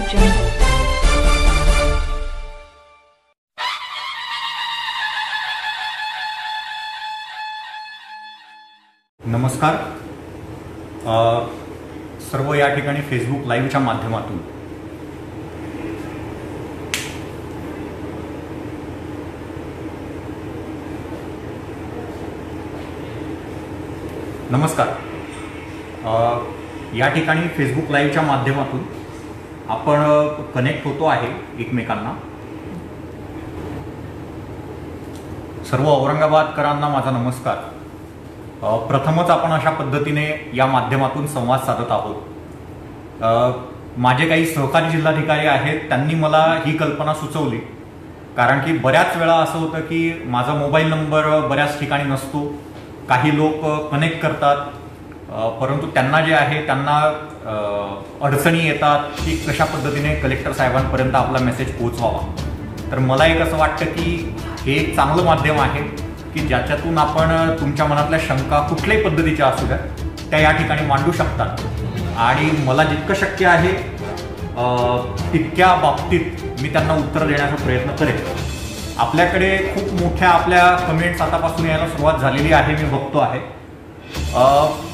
Jungle. नमस्कार. सर्व या ठिकाणी फेसबुक लाईव्हच्या माध्यमातून नमस्कार. या ठिकाणी फेसबुक लाईव्हच्या माध्यमातून आपण कनेक्ट होतो आहे एकमेकांना. सर्व औरंगाबादकरांना माझा नमस्कार. प्रथमच आपण अशा पद्धतीने या माध्यमातून संवाद साधत आहोत. माझे काही सहकारी जिल्हाधिकारी आहेत, त्यांनी मला ही कल्पना सुचवली, कारण की बऱ्याच वेळा असं होतं की माझा मोबाईल नंबर बऱ्याच ठिकाणी नसतो. काही लोक कनेक्ट करतात, परंतु त्यांना जे आहे त्यांना अडचणी येतात की कशा पद्धतीने कलेक्टर साहेबांपर्यंत आपला मेसेज पोहोचवावा. तर मला एक असं वाटतं की हे एक चांगलं माध्यम आहे की ज्याच्यातून आपण तुमच्या मनातल्या शंका कुठल्याही पद्धतीच्या असू द्या त्या या ठिकाणी मांडू शकतात. आणि मला जितकं शक्य आहे तितक्या बाबतीत मी त्यांना उत्तर देण्याचा प्रयत्न करेन. आपल्याकडे खूप मोठ्या आपल्या कमेंट्स आतापासून यायला सुरुवात झालेली आहे, मी बघतो आहे.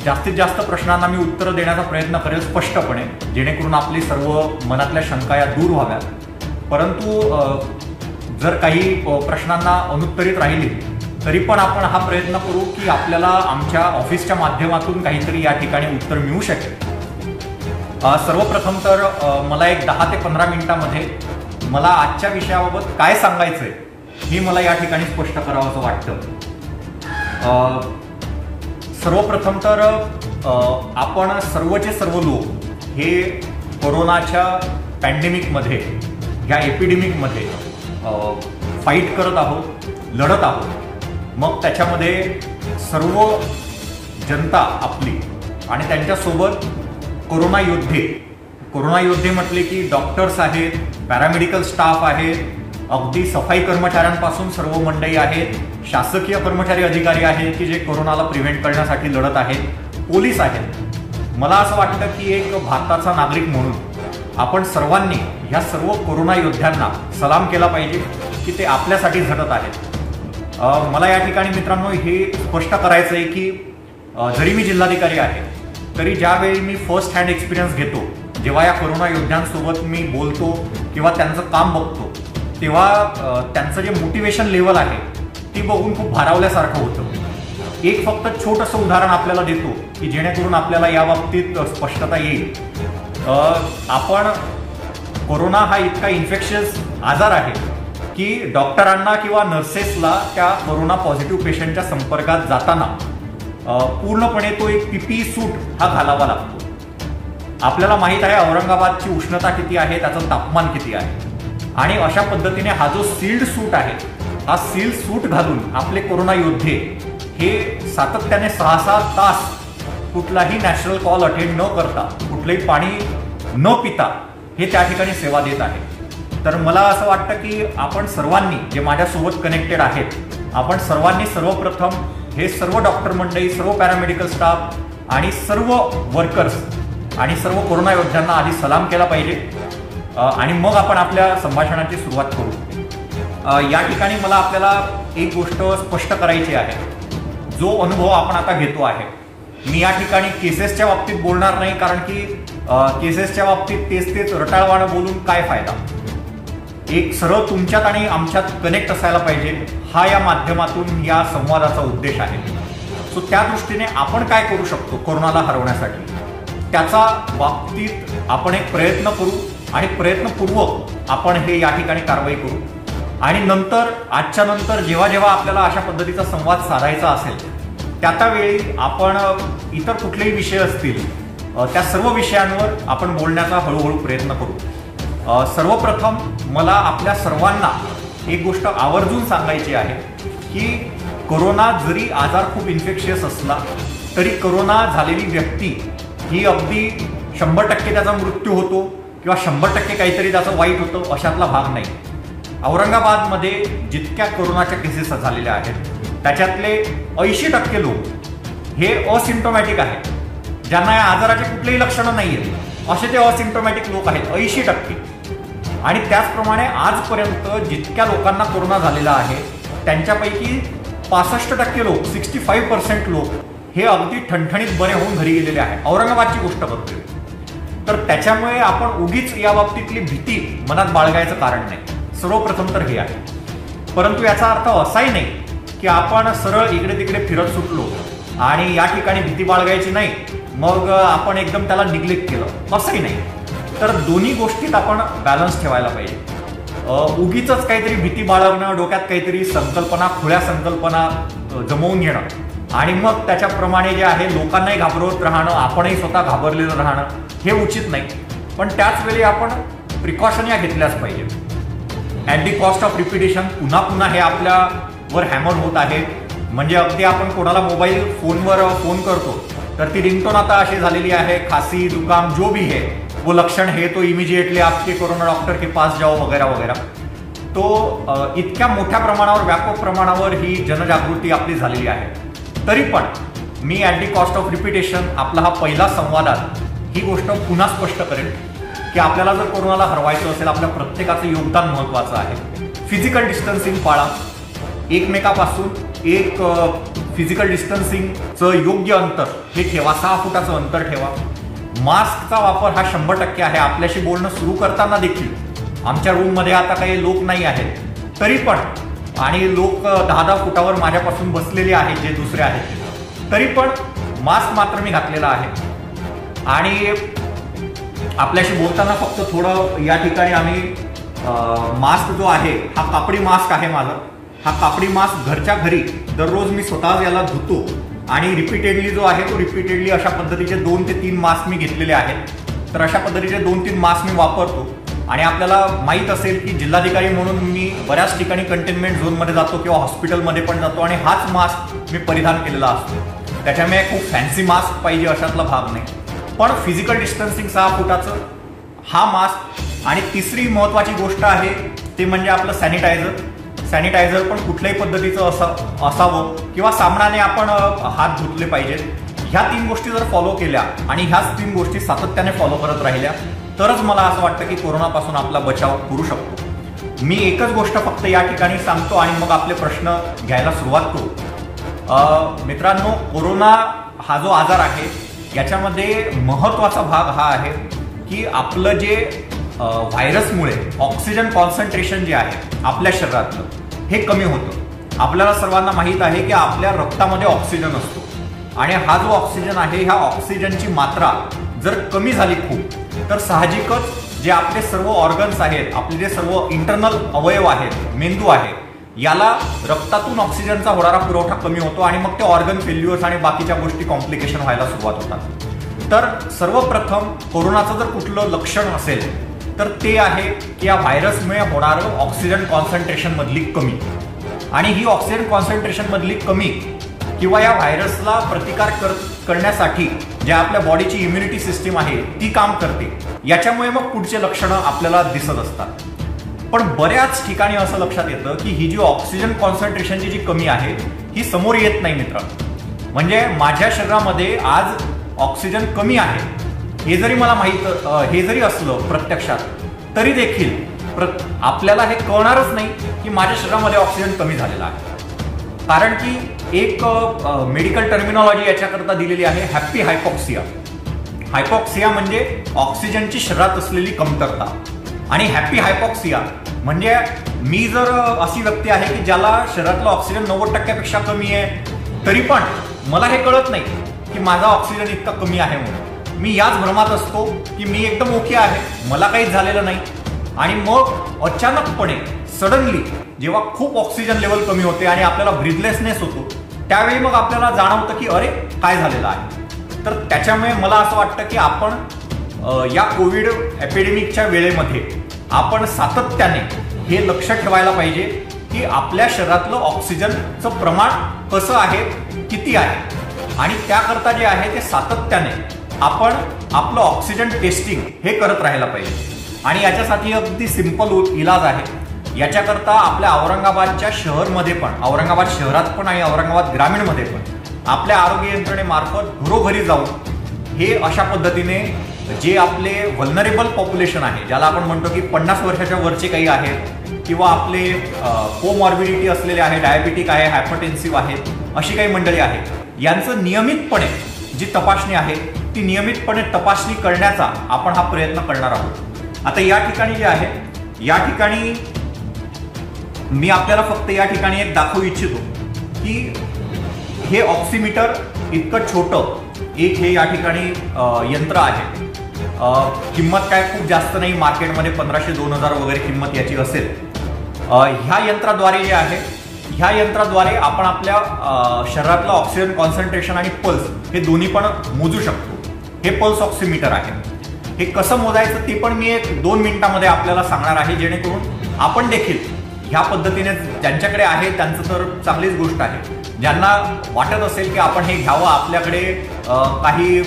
जास्तीत जास्त प्रश्नांना मी उत्तर देण्याचा प्रयत्न करेल स्पष्टपणे, जेणेकरून आपली सर्व मनातल्या शंका या दूर व्हाव्यात. परंतु जर काही प्रश्नांना अनुत्तरित राहिली तरी पण आपण हा प्रयत्न करू की आपल्याला आमच्या ऑफिसच्या माध्यमातून काहीतरी या ठिकाणी उत्तर मिळू शकेल. सर्वप्रथम तर मला एक 10 ते 15 मिनिटांमध्ये मला आजच्या विषयाबाबत काय सांगायचंय हे मला या ठिकाणी स्पष्ट करावं असं वाटतं. सर्वप्रथम तर आपण सर्वचे सर्व लोक हे कोरोनाच्या पॅन्डेमिकमध्ये, ह्या एपिडेमिकमध्ये फाईट करत आहोत, लढत आहोत. मग त्याच्यामध्ये सर्व जनता आपली आणि त्यांच्यासोबत कोरोना योद्धे म्हटले की डॉक्टर्स आहेत, पॅरामेडिकल स्टाफ आहेत, अगदी सफाई कर्मचाऱ्यांपासून सर्व मंडळी आहेत, शासकीय कर्मचारी अधिकारी आहेत की जे कोरोनाला प्रिव्हेंट करण्यासाठी लढत आहेत, पोलीस आहेत. मला असं वाटतं की एक भारताचा नागरिक म्हणून आपण सर्वांनी ह्या सर्व कोरोना योद्ध्यांना सलाम केला पाहिजे की ते आपल्यासाठी झटत आहेत. मला या ठिकाणी मित्रांनो हे स्पष्ट करायचं आहे की जरी मी जिल्हाधिकारी आहे तरी ज्यावेळी मी फर्स्ट हँड एक्सपिरियन्स घेतो, जेव्हा या कोरोना योद्ध्यांसोबत मी बोलतो किंवा त्यांचं काम बघतो, तेव्हा त्यांचं जे मोटिवेशन लेवल आहे ती बघून खूप भारावल्यासारखं होतं. एक फक्त छोटंसं उदाहरण आपल्याला देतो की जेणेकरून आपल्याला या बाबतीत स्पष्टता येईल. आपण कोरोना हा इतका इन्फेक्शियस आजार आहे की डॉक्टरांना किंवा नर्सेसला त्या कोरोना पॉझिटिव्ह पेशंटच्या संपर्कात जाताना पूर्णपणे तो एक PPE सूट हा घालावा लागतो. आपल्याला माहीत आहे औरंगाबादची उष्णता किती आहे, त्याचं तापमान किती आहे, आणि अशा पद्धतीने हा जो सील्ड सूट आहे, हा सील्ड सूट घालून आपले कोरोना योद्धे हे सातत्याने 6-7 तास कुठलाही नॅशनल कॉल अटेंड न करता, कुठलंही पाणी न पिता हे त्या ठिकाणी सेवा देत आहे. तर मला असं वाटतं की आपण सर्वांनी जे माझ्यासोबत कनेक्टेड आहेत, आपण सर्वांनी सर्वप्रथम हे सर्व डॉक्टर मंडळी, सर्व पॅरामेडिकल स्टाफ आणि सर्व वर्कर्स आणि सर्व कोरोना योद्ध्यांना आधी सलाम केला पाहिजे आणि मग आपण आपल्या संभाषणाची सुरुवात करू. या ठिकाणी मला आपल्याला एक गोष्ट स्पष्ट करायची आहे. जो अनुभव आपण आता घेतो आहे, मी या ठिकाणी केसेसच्या बाबतीत बोलणार नाही, कारण की केसेसच्या बाबतीत तेच रटाळवाणं बोलून काय फायदा. एक सरळ तुमच्यात आणि आमच्यात कनेक्ट असायला पाहिजे, हा या माध्यमातून या संवादाचा उद्देश आहे. सो त्या दृष्टीने आपण काय करू शकतो कोरोनाला हरवण्यासाठी, त्याचा बाबतीत आपण एक प्रयत्न करू आणि प्रयत्नपूर्वक आपण हे या ठिकाणी कारवाई करू. आणि नंतर आजच्या नंतर जेव्हा जेव्हा आपल्याला अशा पद्धतीचा संवाद साधायचा असेल त्यावेळी आपण इतर कुठलेही विषय असतील त्या सर्व विषयांवर आपण बोलण्याचा हळूहळू प्रयत्न करू. सर्वप्रथम मला आपल्या सर्वांना एक गोष्ट आवर्जून सांगायची आहे की कोरोना जरी आजार खूप इन्फेक्शियस असला तरी कोरोना झालेली व्यक्ती ही अगदी 100% त्याचा मृत्यू होतो किंवा 100% काहीतरी त्याचं वाईट होतं अशातला भाग नाही. औरंगाबादमध्ये जितक्या कोरोनाच्या केसेस झालेल्या आहेत त्याच्यातले 80% लोक हे असिम्प्टोमॅटिक आहेत, ज्यांना या आजाराचे कुठलेही लक्षणं नाही आहेत. असे ते असिम्प्टोमॅटिक लोक आहेत 80%. आणि त्याचप्रमाणे आजपर्यंत जितक्या लोकांना कोरोना झालेला आहे त्यांच्यापैकी 65% लोक 65% लोक हे अगदी ठणठणीत बरे होऊन घरी गेलेले आहेत. औरंगाबादची गोष्ट करतोय. तर त्याच्यामुळे आपण उगीच या बाबतीतली भीती मनात बाळगायचं कारण नाही. सर्वप्रथम तर हे आहे. परंतु याचा अर्थ असाही नाही की आपण सरळ इकडे तिकडे फिरत सुटलो आणि या ठिकाणी भीती बाळगायची नाही मग आपण एकदम त्याला निग्लेक्ट केलं, असंही नाही. तर दोन्ही गोष्टीत आपण बॅलन्स ठेवायला पाहिजे. उगीच काहीतरी भीती बाळगणं, डोक्यात काहीतरी संकल्पना, खुल्या संकल्पना जमवून घेणं आणि मग त्याच्याप्रमाणे जे आहे लोकांनाही घाबरवत राहणं, आपणही स्वतः घाबरलेलं राहणं हे उचित नाही. पण त्याच वेळी आपण प्रिकॉशन या घेतल्याच पाहिजे. At the cost of repetition पुन्हा पुन्हा हे आपल्यावर हॅमर होत आहे. म्हणजे अगदी आपण कोणाला मोबाईल फोनवर फोन करतो तर ती रिंगटोन आता अशी झालेली आहे, खासी जुकाम जो भी है वो लक्षण है तो इमिजिएटली आपके कोरोना डॉक्टर के पास जाओ वगैरे वगैरे. तो इतक्या मोठ्या प्रमाणावर, व्यापक प्रमाणावर ही जनजागृती आपली झालेली आहे. तरी पण मी at the cost of repetition आपला हा पहिला संवादात ही गोष्ट पुन्हा स्पष्ट करेन की आपल्याला जर कोरोनाला हरवायचं असेल आपल्या प्रत्येकाचं योगदान महत्त्वाचं आहे. फिजिकल डिस्टन्सिंग पाळा. एकमेकापासून एक फिजिकल डिस्टन्सिंगचं योग्य अंतर हे ठेवा. 6 फुटाचं अंतर ठेवा. मास्कचा वापर हा 100% आहे. आपल्याशी बोलणं सुरू करताना देखील आमच्या रूममध्ये आता काही लोक नाही आहेत तरी पण, आणि लोक 10-10 फुटावर माझ्यापासून बसलेले आहेत जे दुसरे आहेत, तरी पण मास्क मात्र मी घातलेला आहे. आणि आपल्याशी बोलताना फक्त थोडं या ठिकाणी आम्ही मास्क जो आहे हा कापडी मास्क आहे माझा. हा कापडी मास्क घरच्या घरी दररोज मी स्वतःच याला धुतो आणि रिपीटेडली जो आहे तो रिपीटेडली अशा पद्धतीचे 2 ते 3 मास्क मी घेतलेले आहेत. तर अशा पद्धतीचे 2-3 मास्क मी वापरतो. आणि आपल्याला माहीत असेल की जिल्हाधिकारी म्हणून मी बऱ्याच ठिकाणी कंटेनमेंट झोनमध्ये जातो किंवा हॉस्पिटलमध्ये पण जातो आणि हाच मास्क मी परिधान केलेला असतो. त्याच्यामुळे खूप फॅन्सी मास्क पाहिजे अशातला भाग नाही. पण फिजिकल डिस्टन्सिंग 6 फुटाचं हा मास्क. आणि तिसरी महत्त्वाची गोष्ट आहे ते म्हणजे आपलं सॅनिटायझर. सॅनिटायझर पण कुठल्याही पद्धतीचं असावं किंवा साबणाने आपण हात धुतले पाहिजेत. ह्या 3 गोष्टी जर फॉलो केल्या आणि ह्याच 3 गोष्टी सातत्याने फॉलो करत राहिल्या तरच मला असं वाटतं की कोरोनापासून आपला बचाव करू शकतो. मी एकच गोष्ट फक्त या ठिकाणी सांगतो आणि मग आपले प्रश्न घ्यायला सुरुवात करू. मित्रांनो, कोरोना हा जो आजार आहे याच्यामध्ये महत्त्वाचा भाग हा आहे की आपलं जे व्हायरसमुळे ऑक्सिजन कॉन्सन्ट्रेशन जे आहे आपल्या शरीरातलं हे कमी होतं. आपल्याला सर्वांना माहीत आहे की आपल्या रक्तामध्ये ऑक्सिजन असतो आणि हा जो ऑक्सिजन आहे ह्या ऑक्सिजनची मात्रा जर कमी झाली खूप तर साहजिकच जे आपले सर्व ऑर्गन्स आहेत, आपले जे सर्व इंटरनल अवयव आहेत, मेंदू आहे, याला रक्तातून ऑक्सिजनचा होणारा पुरवठा कमी होतो आणि मग ते ऑर्गन फेल्युअर्स आणि बाकीच्या गोष्टी कॉम्प्लिकेशन व्हायला सुरुवात होतात. तर सर्वप्रथम कोरोनाचं जर कुठलं लक्षण असेल तर ते आहे की या व्हायरसमुळे होणारं ऑक्सिजन कॉन्सन्ट्रेशन मधली कमी. आणि ही ऑक्सिजन कॉन्सन्ट्रेशन मधली कमी किंवा या व्हायरसला प्रतिकार करण्यासाठी जे आपल्या बॉडीची इम्युनिटी सिस्टीम आहे ती काम करते. याच्यामुळे मग पुढचे लक्षणं आपल्याला दिसत असतात. पण बऱ्याच ठिकाणी असं लक्षात येतं की ही जी ऑक्सिजन कॉन्सन्ट्रेशनची जी कमी आहे ही समोर येत नाही मित्रांनो. म्हणजे माझ्या शरीरामध्ये आज ऑक्सिजन कमी आहे हे जरी मला हे जरी असलं प्रत्यक्षात तरी देखील आपल्याला हे कळणारच नाही की माझ्या शरीरामध्ये ऑक्सिजन कमी झालेला आहे. कारण की एक मेडिकल टर्मिनॉलॉजी याच्याकरता दिलेली आहे, हॅपी हायपॉक्सिया. हायपॉक्सिया म्हणजे ऑक्सिजनची शरीरात असलेली कमतरता. आणि हॅपी हायपॉक्सिया म्हणजे मी जर अशी व्यक्ती आहे की ज्याला शरीरातलं ऑक्सिजन 90%पेक्षा कमी आहे तरी पण मला हे कळत नाही की माझा ऑक्सिजन इतका कमी आहे म्हणून. मी याच भ्रमात असतो की मी एकदम ओके आहे, मला काहीच झालेलं नाही. आणि मग अचानकपणे सडनली जेव्हा खूप ऑक्सिजन लेवल कमी होते आणि आपल्याला ब्रीथलेसनेस होतो त्यावेळी मग आपल्याला जाणवतं की अरे काय झालेलं आहे. तर त्याच्यामुळे मला असं वाटतं की आपण या कोविड एपिडेमिकच्या वेळेमध्ये आपण सातत्याने हे लक्ष ठेवायला पाहिजे की आपल्या शरीरातलं ऑक्सिजनचं प्रमाण कसं आहे, किती आहे. आणि त्याकरता जे आहे ते सातत्याने आपण आपलं ऑक्सिजन टेस्टिंग हे करत राहायला पाहिजे. आणि याच्यासाठी अगदी सिंपल इलाज आहे. याच्याकरता आपल्या औरंगाबादच्या शहरमध्ये पण, औरंगाबाद शहरात पण आणि औरंगाबाद ग्रामीणमध्ये पण आपल्या आरोग्य यंत्रणेमार्फत घरोघरी जाऊन हे अशा पद्धतीने जे आपले व्हल्नरेबल पॉप्युलेशन आहे, ज्याला आपण म्हणतो की 50 वर्षाच्या वरचे काही आहेत किंवा आपले कोमॉर्बिडिटी असलेले आहे, डायबिटिक आहे, हायपरटेन्सिव्ह आहेत, अशी काही मंडळी आहेत, यांचं नियमितपणे जी तपासणी आहे ती नियमितपणे तपासणी करण्याचा आपण हा प्रयत्न करणार आहोत. आता या ठिकाणी जे आहे, या ठिकाणी मी आपल्याला फक्त या ठिकाणी एक दाखवू इच्छितो की हे ऑक्सिमीटर इतकं छोटं एक हे या ठिकाणी यंत्र आहे. किंमत काय खूप जास्त नाही, मार्केटमध्ये 1500-2000 वगैरे किंमत याची असेल. ह्या यंत्राद्वारे जे आहे, ह्या यंत्राद्वारे आपण आपल्या शरीरातलं ऑक्सिजन कॉन्सन्ट्रेशन आणि पल्स हे दोन्ही पण मोजू शकतो. हे पल्स ऑक्सिमीटर आहे. हे कसं मोजायचं ते पण मी 1-2 मिनिटांमध्ये आपल्याला सांगणार आहे, जेणेकरून आपण देखील ह्या पद्धतीने, ज्यांच्याकडे आहे त्यांचं तर चांगलीच गोष्ट आहे, ज्यांना वाटत असेल की आपण हे घ्यावं, आपल्याकडे काही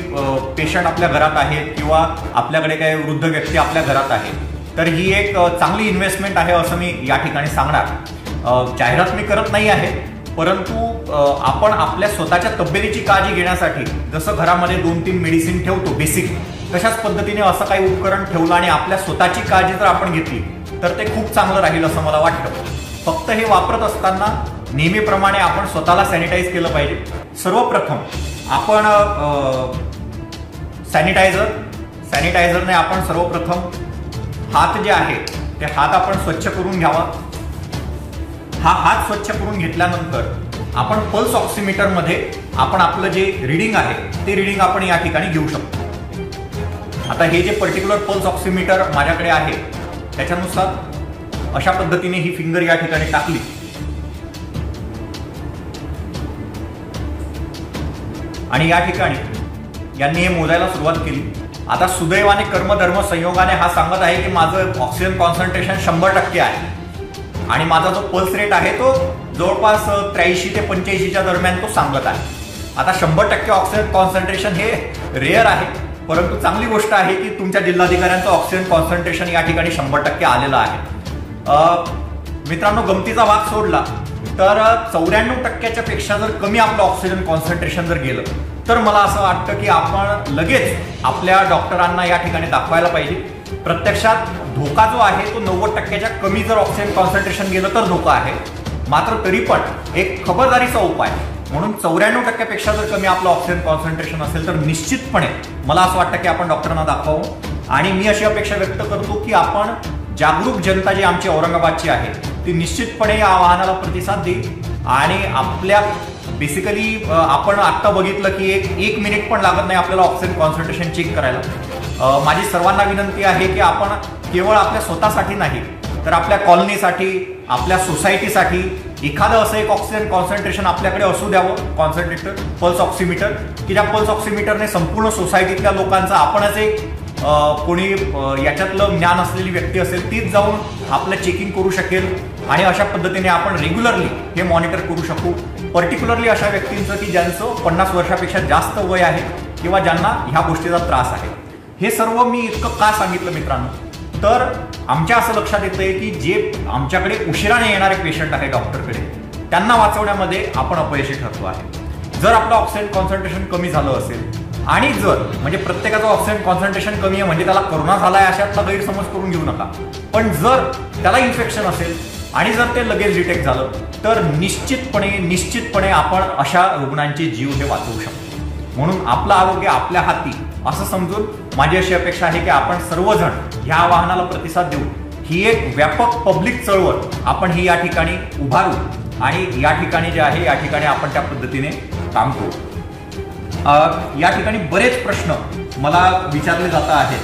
पेशंट आपल्या घरात आहेत किंवा आपल्याकडे काही वृद्ध व्यक्ती आपल्या घरात आहे, तर ही एक चांगली इन्व्हेस्टमेंट आहे असं मी या ठिकाणी सांगणार. जाहिरात मी करत नाही आहे, परंतु आपण आपल्या स्वतःच्या तब्येतीची काळजी घेण्यासाठी जसं घरामध्ये 2-3 मेडिसिन ठेवतो बेसिक, तशाच पद्धतीने असं काही उपकरण ठेवलं आणि आपल्या स्वतःची काळजी जर आपण घेतली तर ते खूप चांगलं राहील असं मला वाटतं. फक्त हे वापरत असताना नेहमीप्रमाणे आपण स्वतःला सॅनिटाईज केलं पाहिजे. सर्वप्रथम आपण सॅनिटायझरने आपण सर्वप्रथम हात जे आहे ते हात आपण स्वच्छ करून घ्यावा. हा हात स्वच्छ करून घेतल्यानंतर आपण पल्स ऑक्सिमीटरमध्ये आपण आपलं जे रीडिंग आहे ते रीडिंग आपण या ठिकाणी घेऊ शकतो. आता हे जे पर्टिक्युलर पल्स ऑक्सिमीटर माझ्याकडे आहे त्याच्यानुसार अशा पद्धतीने ही फिंगर या ठिकाणी टाकली आणि या ठिकाणी यांनी हे मोजायला सुरुवात केली. आता सुदैवाने कर्मधर्म संयोगाने हा सांगत आहे की माझं ऑक्सिजन कॉन्सन्ट्रेशन 100% आहे आणि माझा जो पल्स रेट आहे तो जवळपास 83 ते 85च्या दरम्यान तो सांगत आहे. आता 100% ऑक्सिजन कॉन्सन्ट्रेशन हे रेअर आहे, परंतु चांगली गोष्ट आहे की तुमच्या जिल्हाधिकाऱ्यांचं ऑक्सिजन कॉन्सन्ट्रेशन या ठिकाणी 100% आलेलं आहे. मित्रांनो, गमतीचा भाग सोडला तर 94%च्या पेक्षा जर कमी आपलं ऑक्सिजन कॉन्सन्ट्रेशन जर गेलं तर मला असं वाटतं की आपण लगेच आपल्या डॉक्टरांना या ठिकाणी दाखवायला पाहिजे. प्रत्यक्षात धोका जो आहे तो 90%च्या कमी जर ऑक्सिजन कॉन्सन्ट्रेशन गेलं तर धोका आहे, मात्र तरी पण एक खबरदारीचा उपाय म्हणून 94%पेक्षा जर कमी आपलं ऑक्सिजन कॉन्सन्ट्रेशन असेल तर निश्चितपणे मला असं वाटतं की आपण डॉक्टरांना दाखवावं. आणि मी अशी अपेक्षा व्यक्त करतो की आपण जागरूक जनता जी आमची औरंगाबादची आहे ती निश्चितपणे या आवाहनाला प्रतिसाद देईल आणि आपल्या बेसिकली आपण आत्ता बघितलं की एक मिनिट पण लागत नाही आपल्याला ऑक्सिजन कॉन्सन्ट्रेशन चेक करायला. माझी सर्वांना विनंती आहे की आपण केवळ आपल्या स्वतःसाठी नाही तर आपल्या कॉलनीसाठी, आपल्या सोसायटीसाठी एखादं असं एक ऑक्सिजन कॉन्सन्ट्रेशन आपल्याकडे असू द्यावं, कॉन्सन्ट्रेटर पल्स ऑक्सिमीटर, की ज्या पल्स ऑक्सिमीटरने संपूर्ण सोसायटीतल्या लोकांचा, आपणच एक कोणी याच्यातलं ज्ञान असलेली व्यक्ती असेल तीच जाऊन आपलं चेकिंग करू शकेल आणि अशा पद्धतीने आपण रेग्युलरली हे मॉनिटर करू शकू. पर्टिक्युलरली अशा व्यक्तींचं की ज्यांचं 50 वर्षापेक्षा जास्त वय आहे किंवा ज्यांना ह्या गोष्टीचा त्रास आहे. हे सर्व मी इतकं का सांगितलं मित्रांनो, तर आमच्या असं लक्षात येतंय की जे आमच्याकडे उशिराने येणारे पेशंट आहे डॉक्टरकडे, त्यांना वाचवण्यामध्ये आपण अपयशी ठरतो आहे. जर आपलं ऑक्सिजन कॉन्सन्ट्रेशन कमी झालं असेल आणि जर म्हणजे प्रत्येकाचं ऑक्सिजन कॉन्सन्ट्रेशन कमी आहे म्हणजे त्याला कोरोना झाला आहे अशातला गैरसमज करून घेऊ नका, पण जर त्याला इन्फेक्शन असेल आणि जर ते लगेच डिटेक्ट झालं तर निश्चितपणे आपण अशा रुग्णांचे जीव हे वाचवू शकतो. म्हणून आपलं आरोग्य आपल्या हाती असं समजून माझी अशी अपेक्षा आहे की आपण सर्वजण ह्या आवाहनाला प्रतिसाद देऊ. ही एक व्यापक पब्लिक चळवळ आपण ही या ठिकाणी उभारू आणि या ठिकाणी जे आहे या ठिकाणी आपण त्या पद्धतीने काम करू. या ठिकाणी बरेच प्रश्न मला विचारले जात आहेत.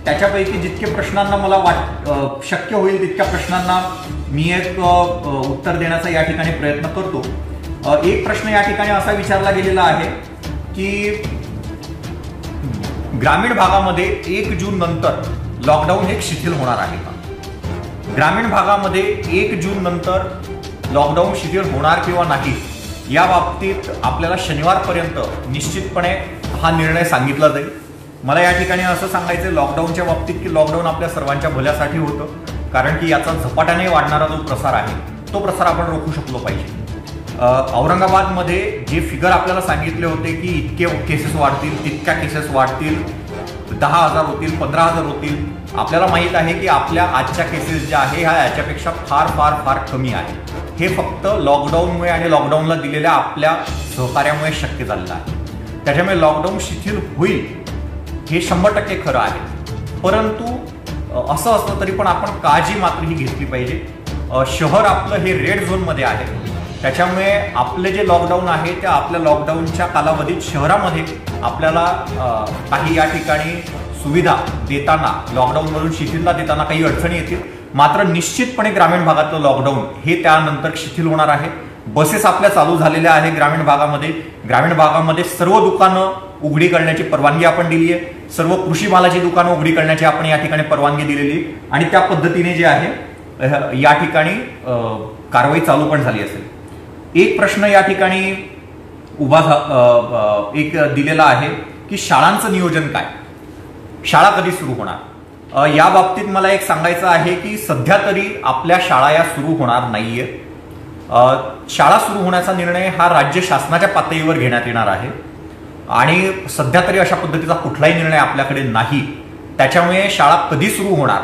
त्याच्यापैकी जितके प्रश्नांना मला शक्य होईल तितक्या प्रश्नांना मी एक उत्तर देण्याचा या ठिकाणी प्रयत्न करतो. एक प्रश्न या ठिकाणी असा विचारला गेलेला आहे की ग्रामीण भागामध्ये 1 जून नंतर लॉकडाऊन हे शिथिल होणार आहे का? ग्रामीण भागामध्ये 1 जून नंतर लॉकडाऊन शिथिल होणार किंवा नाही या बाबतीत आपल्याला शनिवारपर्यंत निश्चितपणे हा निर्णय सांगितला जाईल. मला या ठिकाणी असं सांगायचं लॉकडाऊनच्या बाबतीत की लॉकडाऊन आपल्या सर्वांच्या भल्यासाठी होतं, कारण की याचा झपाट्याने वाढणारा जो प्रसार आहे तो प्रसार आपण रोखू शकलो पाहिजे. औरंगाबादमध्ये जे फिगर आपल्याला सांगितले होते की इतके केसेस वाढतील, तितक्या केसेस वाढतील, 10,000 होतील, 15,000 होतील, आपल्याला माहीत आहे की आपल्या आजच्या केसेस ज्या आहे ह्या याच्यापेक्षा फार फार फार कमी आहे. हे फक्त लॉकडाऊनमुळे आणि लॉकडाऊनला दिलेल्या आपल्या सहकार्यामुळे शक्य झालेलं आहे. त्याच्यामुळे लॉकडाऊन शिथिल होईल हे 100% खरं आहे. परंतु असं असलं तरी पण आपण काळजी मात्र ही घेतली पाहिजे. शहर आपलं हे रेड झोनमध्ये आहे. त्याच्यामुळे आपले जे लॉकडाऊन आहे त्या आपल्या लॉकडाऊनच्या कालावधीत शहरामध्ये आपल्याला काही या ठिकाणी सुविधा देताना, लॉकडाऊनमधून शिथिलता देताना काही अडचणी येतील. मात्र निश्चितपणे ग्रामीण भागातलं लॉकडाऊन हे त्यानंतर शिथिल होणार आहे. बसेस आपल्या चालू झालेल्या आहे ग्रामीण भागामध्ये. ग्रामीण भागामध्ये सर्व दुकानं उघडी करण्याची परवानगी आपण दिली आहे. सर्व कृषी मालाची दुकानं उघडी करण्याची आपण या ठिकाणी परवानगी दिलेली आणि त्या पद्धतीने जे आहे या ठिकाणी कारवाई चालू पण झाली असेल. एक प्रश्न या ठिकाणी एक दिलेला आहे की शाळांचं नियोजन काय, शाळा कधी सुरू होणार. या बाबतीत मला एक सांगायचं आहे की सध्या तरी आपल्या शाळा या सुरू होणार नाहीये. शाळा सुरू होण्याचा निर्णय हा राज्य शासनाच्या पातळीवर घेण्यात येणार आहे आणि सध्या तरी अशा पद्धतीचा कुठलाही निर्णय आपल्याकडे नाही. त्याच्यामुळे शाळा कधी सुरू होणार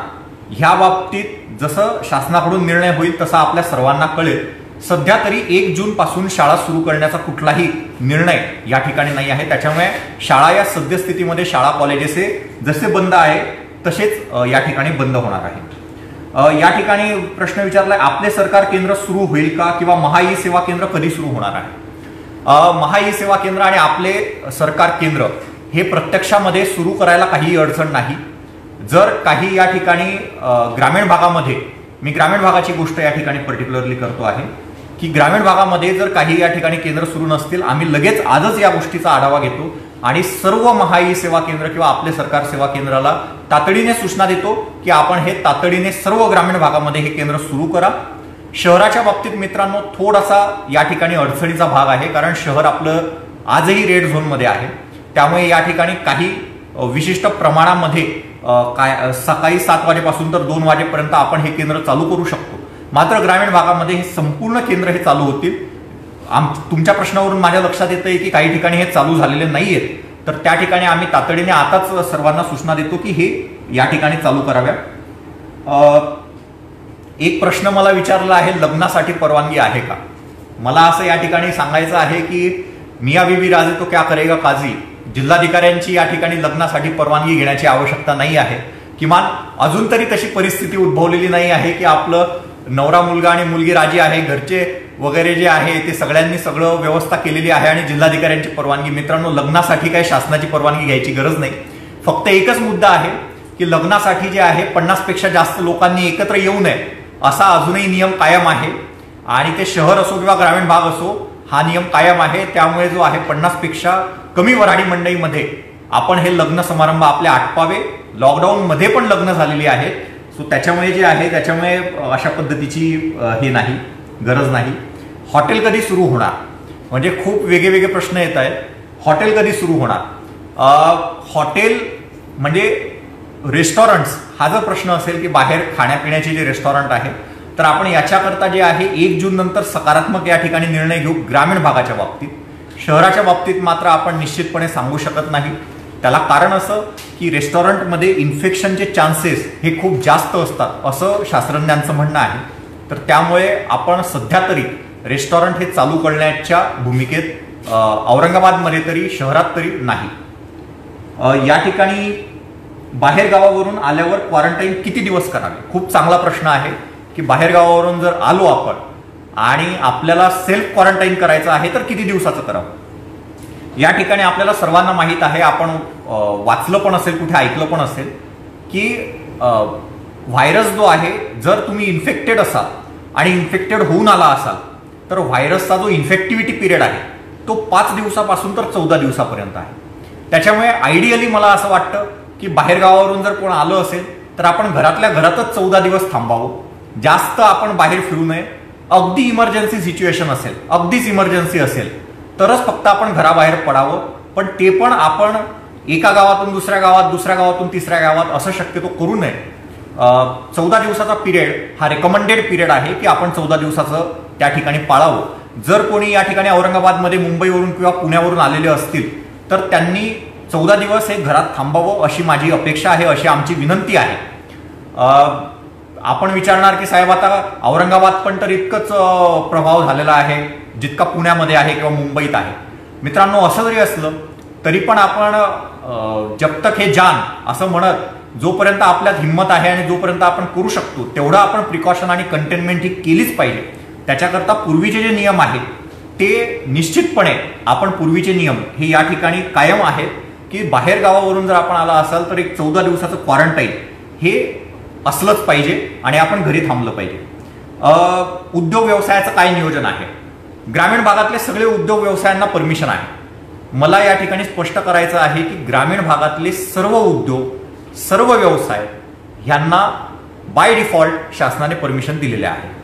ह्या बाबतीत जसं शासनाकडून निर्णय होईल तसा आपल्या सर्वांना कळेल. सध्या तरी 1 जून पासून शाळा सुरू करण्याचा कुठलाही निर्णय या ठिकाणी नाही आहे. त्याच्यामुळे शाळा या सद्यस्थितीमध्ये शाळा कॉलेजेस जसे बंद आहे तसेच या ठिकाणी बंद होणार आहे. या ठिकाणी प्रश्न विचारलाय, आपले सरकार केंद्र सुरू होईल का किंवा महा ई सेवा केंद्र कधी सुरू होणार आहे. महा ई सेवा केंद्र आणि आपले सरकार केंद्र हे प्रत्यक्षामध्ये सुरू करायला काही अडचण नाही. जर काही या ठिकाणी ग्रामीण भागामध्ये, मी ग्रामीण भागाची गोष्ट या ठिकाणी पर्टिक्युलरली करतो आहे की ग्रामीण भागामध्ये जर काही या ठिकाणी केंद्र सुरू नसतील, आम्ही लगेच आजच या गोष्टीचा आढावा घेतो आणि सर्व महा ई सेवा केंद्र किंवा आपले सरकार सेवा केंद्राला तातडीने सूचना देतो की आपण हे तातडीने सर्व ग्रामीण भागामध्ये हे केंद्र सुरू करा. शहराच्या बाबतीत मित्रांनो थोडासा या ठिकाणी अडचणीचा भाग आहे, कारण शहर आपलं आजही रेड झोनमध्ये आहे. त्यामुळे या ठिकाणी काही विशिष्ट प्रमाणामध्ये सकाळी 7 वाजेपासून तर 2 वाजेपर्यंत आपण हे केंद्र चालू करू शकतो. मात्र ग्रामीण भागामध्ये हे संपूर्ण केंद्र हे चालू होतील. तुमच्या प्रश्नावरून माझ्या लक्षात येतंय की काही ठिकाणी हे चालू झालेले नाहीयेत, तर त्या ठिकाणी आम्ही तातडीने आताच सर्वांना सूचना देतो की हे या ठिकाणी चालू कराव्या. एक प्रश्न मला विचारला आहे, लग्नासाठी परवानगी आहे का. मला असं या ठिकाणी सांगायचं आहे की मियाँ बीवी राजी तो क्या करेगा काजी. जिल्हाधिकाऱ्यांची या ठिकाणी लग्नासाठी परवानगी घेण्याची आवश्यकता नाही आहे. किमान अजून तरी तशी परिस्थिती उद्भवलेली नाही आहे की आपलं नवरा मुलगा आणि मुलगी राजी आहे, घरचे वगैरे जे आहे ते सगळ्यांनी सगळं व्यवस्था केलेली आहे आणि जिल्हाधिकाऱ्यांची परवानगी. मित्रांनो लग्नासाठी काही शासनाची परवानगी घ्यायची गरज नाही. फक्त एकच मुद्दा आहे की लग्नासाठी जे आहे 50 पेक्षा जास्त लोकांनी एकत्र येऊ नये असा अजूनही नियम कायम आहे आणि ते शहर असो किंवा ग्रामीण भाग असो हा नियम कायम आहे. त्यामुळे जो आहे 50 पेक्षा कमी वऱ्हाडी मंडळीमध्ये आपण हे लग्न समारंभ आपले आटपावे. लॉकडाऊन मध्ये पण लग्न झालेली आहेत, सो त्याच्यामुळे जे आहे त्याच्यामुळे अशा पद्धतीची हे नाही, गरज नाही. हॉटेल कधी सुरू होणार, म्हणजे खूप वेगळे प्रश्न येत आहेत. हॉटेल कधी सुरू होणार. हॉटेल म्हणजे रेस्टॉरंट्स हा जर प्रश्न असेल की बाहेर खाण्यापिण्याचे जे रेस्टॉरंट आहे, तर आपण याच्याकरता जे आहे 1 जून नंतर सकारात्मक या ठिकाणी निर्णय घेऊ ग्रामीण भागाच्या बाबतीत. शहराच्या बाबतीत मात्र आपण निश्चितपणे सांगू शकत नाही. त्याला कारण असं की रेस्टॉरंटमध्ये इन्फेक्शनचे चान्सेस हे खूप जास्त असतात असं शास्त्रज्ञांचं म्हणणं आहे. तर त्यामुळे आपण सध्या तरी रेस्टॉरंट हे चालू करण्याच्या भूमिकेत औरंगाबादमध्ये तरी शहरात तरी नाही. या ठिकाणी बाहेर गावावरून आल्यावर क्वारंटाईन किती दिवस करावे, खूप चांगला प्रश्न आहे की बाहेर गावावरून जर आलो आपण आणि आपल्याला सेल्फ क्वारंटाईन करायचं आहे तर किती दिवसाचं करावं. या ठिकाणी आपल्याला सर्वांना माहीत आहे, आपण वाचलं पण असेल, कुठे ऐकलं पण असेल की व्हायरस जो आहे जर तुम्ही इन्फेक्टेड असाल आणि इन्फेक्टेड होऊन आला असाल तर व्हायरसचा जो इन्फेक्टिव्हिटी पिरियड आहे तो 5 दिवसापासून तर 14 दिवसापर्यंत आहे. त्याच्यामुळे आयडियली मला असं वाटतं की बाहेर गावावरून जर कोण आलं असेल तर आपण घरातल्या घरातच 14 दिवस थांबावं. जास्त आपण बाहेर फिरू नये. अगदी इमर्जन्सी सिच्युएशन असेल, अगदीच इमर्जन्सी असेल तरच फक्त आपण घराबाहेर पडावं. पण ते पण आपण एका गावातून दुसऱ्या गावात, दुसऱ्या गावातून तिसऱ्या गावात असं शक्यतो करू नये. 14 दिवसाचा पिरियड हा रेकमेंडेड पिरियड आहे की आपण 14 दिवसाचं त्या ठिकाणी पाळावं. जर कोणी या ठिकाणी औरंगाबादमध्ये मुंबईवरून किंवा पुण्यावरून आलेले असतील तर त्यांनी 14 दिवस हे घरात थांबावं अशी माझी अपेक्षा आहे, अशी आमची विनंती आहे. आपण विचारणार की साहेब आता औरंगाबाद पण तर इतकंच प्रभाव झालेला आहे जितका पुण्यामध्ये आहे किंवा मुंबईत आहे. मित्रांनो, असं जरी असलं तरी पण आपण जब तक हे जान असं म्हणत जोपर्यंत आपल्यात हिंमत आहे आणि जोपर्यंत आपण करू शकतो तेवढं आपण प्रिकॉशन आणि कंटेनमेंट ही केलीच पाहिजे. त्याच्याकरता पूर्वीचे जे नियम आहेत ते निश्चितपणे आपण पूर्वीचे नियम हे या ठिकाणी कायम आहेत की बाहेर गावावरून जर आपण आला असाल तर एक 14 दिवसाचं क्वारंटाईन हे असलंच पाहिजे आणि आपण घरी थांबलं पाहिजे. उद्योग व्यवसायाचं काय नियोजन आहे? ग्रामीण भागातले सगळे उद्योग व्यवसायांना परमिशन आहे. मला या ठिकाणी स्पष्ट करायचं आहे की ग्रामीण भागातले सर्व उद्योग, सर्व व्यवसाय यांना बाय डिफॉल्ट शासनाने परमिशन दिलेले आहे.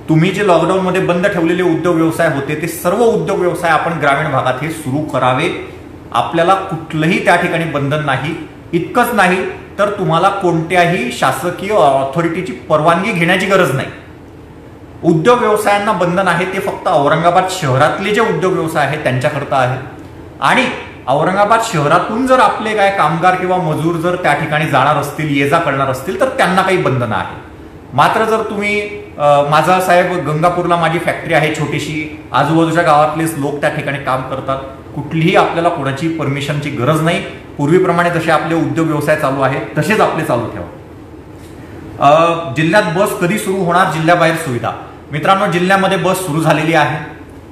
तुम्ही जे लॉकडाऊनमध्ये बंद ठेवलेले उद्योग व्यवसाय होते ते सर्व उद्योग व्यवसाय आपण ग्रामीण भागात हे सुरू करावे. आपल्याला कुठलंही त्या ठिकाणी बंधन नाही. इतकंच नाही तर तुम्हाला कोणत्याही शासकीय ऑथॉरिटीची परवानगी घेण्याची गरज नाही. उद्योग व्यवसायांना बंधन आहे ते फक्त औरंगाबाद शहरातले जे उद्योग व्यवसाय आहेत त्यांच्याकरता आहे. आणि औरंगाबाद शहरातून जर आपले काय कामगार किंवा मजूर जर त्या ठिकाणी जाणार असतील, ये जा करणार असतील तर त्यांना काही बंधनं आहे. मात्र जर तुम्ही माझा साहेब गंगापूरला माझी फॅक्टरी आहे छोटीशी, आजूबाजूच्या गावातलेच लोक त्या ठिकाणी काम करतात, कुठलीही आपल्याला कोणाची परमिशनची गरज नाही. पूर्वीप्रमाणे जसे आपले उद्योग व्यवसाय चालू आहेत तसेच आपले चालू ठेवा. जिल्ह्यात बस कधी सुरू होणार? जिल्ह्याबाहेर सुविधा. मित्रांनो, जिल्ह्यामध्ये बस सुरू झालेली आहे.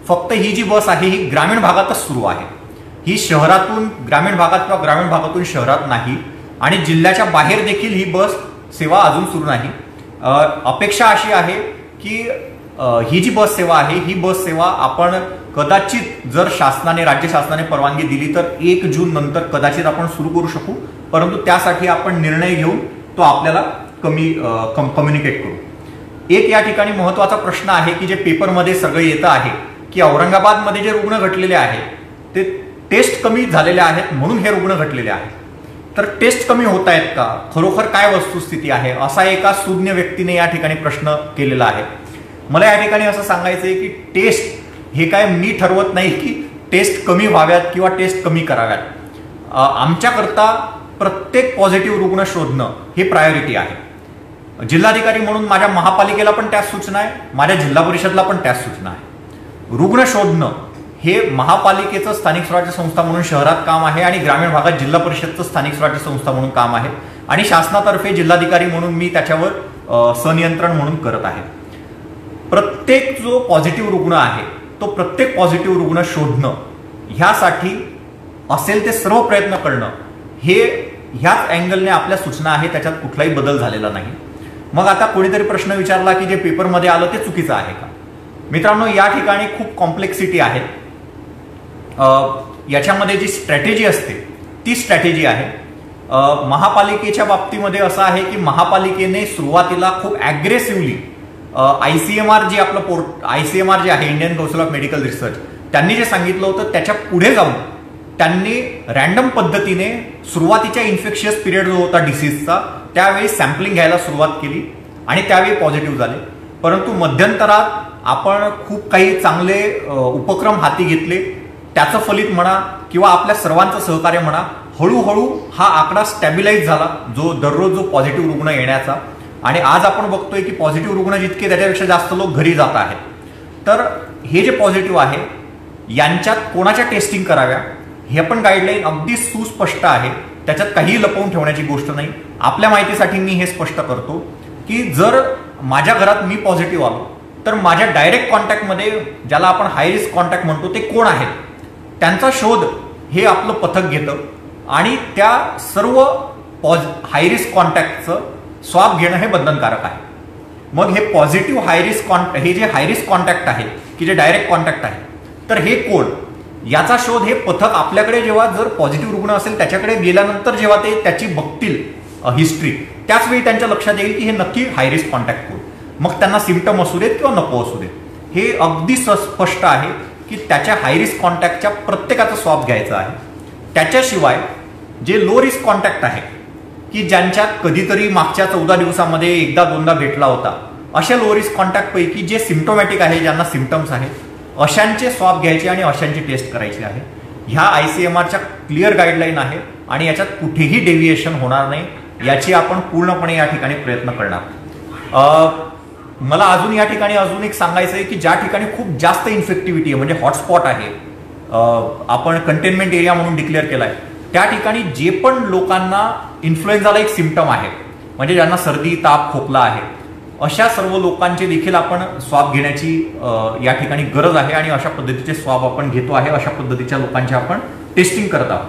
फक्त ही जी बस आहे ही ग्रामीण भागातच सुरू आहे. ही शहरातून ग्रामीण भागात किंवा ग्रामीण भागातून शहरात नाही आणि जिल्ह्याच्या बाहेर देखील ही बस सेवा अजून सुरू नाही. अपेक्षा अशी आहे की ही जी बस सेवा आहे ही बस सेवा आपण कदाचित जर शासनाने, राज्य शासनाने परवानगी दिली तर 1 जून नंतर कदाचित आपण सुरू करू शकू. परंतु त्यासाठी आपण निर्णय घेऊन तो आपल्याला कम्युनिकेट करू. एक या ठिकाणी महत्वाचा प्रश्न आहे की जे पेपरमध्ये सगळं येतं आहे की औरंगाबादमध्ये जे रुग्ण घटलेले आहेत ते टेस्ट कमी झालेले आहेत म्हणून हे रुग्ण घटलेले आहेत. तर टेस्ट कमी होत आहेत का? खरोखर काय वस्तुस्थिती आहे? असा एका सुज्ञ व्यक्तीने या ठिकाणी प्रश्न केलेला आहे. मला या ठिकाणी असं सांगायचंय की टेस्ट हे काय मी ठरवत नाही की टेस्ट कमी व्हाव्यात किंवा टेस्ट कमी कराव्यात. आमच्याकरता प्रत्येक पॉझिटिव्ह रुग्ण शोधणं हे प्रायोरिटी आहे. जिल्हाधिकारी म्हणून माझ्या महापालिकेला पण त्याच सूचना आहे, माझ्या जिल्हा परिषदला पण त्याच सूचना आहे. रुग्ण शोधणं हे महापालिकेचं स्थानिक स्वराज्य संस्था म्हणून शहरात काम आहे आणि ग्रामीण भागात जिल्हा परिषदचं स्थानिक स्वराज्य संस्था म्हणून काम आहे आणि शासनातर्फे जिल्हाधिकारी म्हणून मी त्याच्यावर संनियंत्रण म्हणून करत आहे. प्रत्येक जो पॉझिटिव्ह रुग्ण आहे तो प्रत्येक पॉझिटिव्ह रुग्ण शोधणं ह्यासाठी असेल ते सर्व प्रयत्न करणं हे ह्याच अँगलने आपल्या सूचना आहे, त्याच्यात कुठलाही बदल झालेला नाही. मग आता कोणीतरी प्रश्न विचारला की जे पेपरमध्ये आलं ते चुकीचं आहे का? मित्रांनो, या ठिकाणी खूप कॉम्प्लेक्सिटी आहे. याच्यामध्ये जी स्ट्रॅटेजी असते ती स्ट्रॅटेजी आहे. महापालिकेच्या बाबतीमध्ये असं आहे की महापालिकेने सुरुवातीला खूप ॲग्रेसिव्हली ICMR जे आपलं ICMR जे आहे, Indian council of medical research, त्यांनी जे सांगितलं होतं त्याच्या पुढे जाऊन त्यांनी रॅन्डम पद्धतीने सुरुवातीच्या इन्फेक्शियस पिरियड जो होता डिसीजचा त्यावेळी सॅम्पलिंग घ्यायला सुरुवात केली आणि त्यावेळी पॉझिटिव्ह झाले. परंतु मध्यंतरात आपण खूप काही चांगले उपक्रम हाती घेतले. त्याचं फलित म्हणा किंवा आपल्या सर्वांचं सहकार्य म्हणा, हळूहळू हा आकडा स्टॅबिलाइज झाला जो दररोज जो पॉझिटिव्ह रुग्ण येण्याचा. आणि आज आपण बघतोय की पॉझिटिव्ह रुग्ण जितके त्याच्यापेक्षा जास्त लोक घरी जात आहेत. तर हे जे पॉझिटिव्ह आहे यांच्यात कोणाच्या टेस्टिंग कराव्या हे पण गाईडलाईन अगदी सुस्पष्ट आहे, त्याच्यात काही लपवून ठेवण्याची गोष्ट नाही. आपल्या माहितीसाठी मी हे स्पष्ट करतो की जर माझ्या घरात मी पॉझिटिव्ह आलो तर माझ्या डायरेक्ट कॉन्टॅक्टमध्ये, ज्याला आपण हाय रिस्क कॉन्टॅक्ट म्हणतो, ते कोण आहेत त्यांचा शोध हे आपलं पथक घेतं आणि त्या सर्व हाय रिस्क कॉन्टॅक्टचं स्वाब घेणं हे बंधनकारक आहे. मग हे पॉझिटिव्ह हाय रिस्क हे जे हाय रिस्क कॉन्टॅक्ट आहे की जे डायरेक्ट कॉन्टॅक्ट आहे, तर हे कोण याचा शोध हे पथक आपल्याकडे जेव्हा जर पॉझिटिव्ह रुग्ण असेल त्याच्याकडे गेल्यानंतर जेव्हा ते त्याची बघतील हिस्ट्री, त्याच वेळी त्यांच्या लक्षात येईल की हे नक्की हाय रिस्क कॉन्टॅक्ट कोण. मग त्यांना सिम्पटम असू देत किंवा नको असू देत, हे अगदी स्पष्ट आहे की त्याच्या हाय रिस्क कॉन्टॅक्टच्या प्रत्येकाचा स्वाब घ्यायचा आहे. त्याच्याशिवाय जे लो रिस्क कॉन्टॅक्ट आहे की ज्यांच्यात कधीतरी मागच्या 14 दिवसामध्ये एकदा दोनदा भेटला होता, अशा लो रिस्क कॉन्टॅक्ट पैकी जे सिम्प्टोमॅटिक आहे, ज्यांना सिम्पटम्स आहेत, अशांचे स्वाब घ्यायचे आणि अशांची टेस्ट करायची आहे. ह्या ICMRच्या क्लिअर गाईडलाईन आहे आणि याच्यात कुठेही डेव्हिएशन होणार नाही याची आपण पूर्णपणे या ठिकाणी प्रयत्न करणार. मला अजून या ठिकाणी अजून एक सांगायचं आहे की ज्या ठिकाणी खूप जास्त इन्फेक्टिव्हिटी आहे, म्हणजे हॉटस्पॉट आहे, आपण कंटेनमेंट एरिया म्हणून डिक्लेअर केलाय, त्या ठिकाणी जे पण लोकांना इन्फ्लुएन्झाला एक सिम्पटम आहे, म्हणजे ज्यांना सर्दी, ताप, खोकला आहे, अशा सर्व लोकांचे देखील आपण स्वाब घेण्याची या ठिकाणी गरज आहे आणि अशा पद्धतीचे स्वाब आपण घेतो आहे. अशा पद्धतीच्या लोकांचे आपण टेस्टिंग करत आहोत.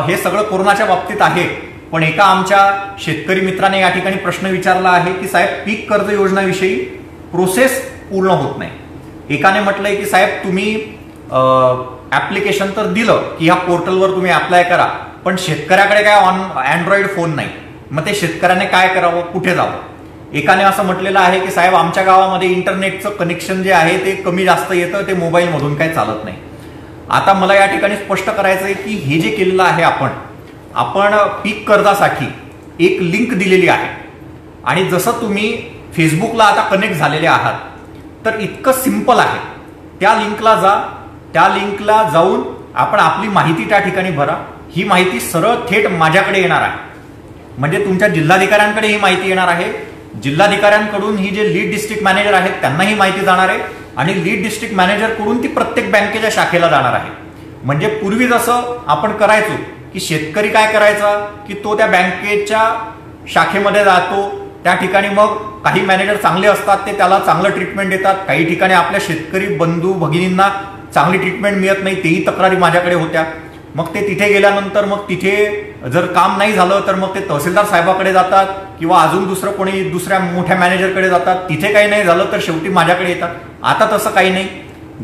हे सगळं कोरोनाच्या बाबतीत आहे. पण एका आमच्या शेतकरी मित्राने या ठिकाणी प्रश्न विचारला आहे की साहेब, पीक कर्ज योजनाविषयी प्रोसेस पूर्ण होत नाही. एकाने म्हटलंय की साहेब, तुम्ही ऍप्लिकेशन तर दिलं की ह्या पोर्टलवर तुम्ही अप्लाय करा, पण शेतकऱ्याकडे काय अँड्रॉइड फोन नाही, मग ते शेतकऱ्याने काय करावं, कुठे जावं. एकाने असं म्हटलेलं आहे की साहेब, आमच्या गावामध्ये इंटरनेटचं कनेक्शन जे आहे ते कमी जास्त येतं, ते मोबाईलमधून काही चालत नाही. आता मला या ठिकाणी स्पष्ट करायचं आहे की हे जे केलेलं आहे आपण पीक कर्जासाठी एक लिंक दिलेली आहे आणि जसं तुम्ही फेसबुकला आता कनेक्ट झालेले आहात, तर इतकं सिंपल आहे. त्या लिंकला जाऊन आपण आपली माहिती त्या ठिकाणी भरा. ही माहिती सरळ थेट माझ्याकडे येणार आहे, म्हणजे तुमच्या जिल्हाधिकाऱ्यांकडे ही माहिती येणार आहे. जिल्हाधिकाऱ्यांकडून ही जे लीड डिस्ट्रिक्ट मॅनेजर आहेत त्यांना ही माहिती जाणार आहे आणि लीड डिस्ट्रिक्ट मॅनेजरकडून ती प्रत्येक बँकेच्या शाखेला जाणार आहे. म्हणजे पूर्वी जसं आपण करायचो की शेतकरी काय करायचा की तो त्या बँकेच्या शाखेमध्ये जातो, त्या ठिकाणी मग काही मॅनेजर चांगले असतात, ते त्याला चांगलं ट्रीटमेंट देतात. काही ठिकाणी आपल्या शेतकरी बंधू भगिनींना चांगली ट्रीटमेंट मिळत नाही, तेही तक्रारी माझ्याकडे होत्या. मग ते तिथे गेल्यानंतर मग तिथे जर काम नाही झालं तर मग ते तहसीलदार साहेबाकडे जातात किंवा अजून दुसऱ्या मोठ्या मॅनेजरकडे जातात. तिथे काही नाही झालं तर शेवटी माझ्याकडे येतात. आता तसं काही नाही.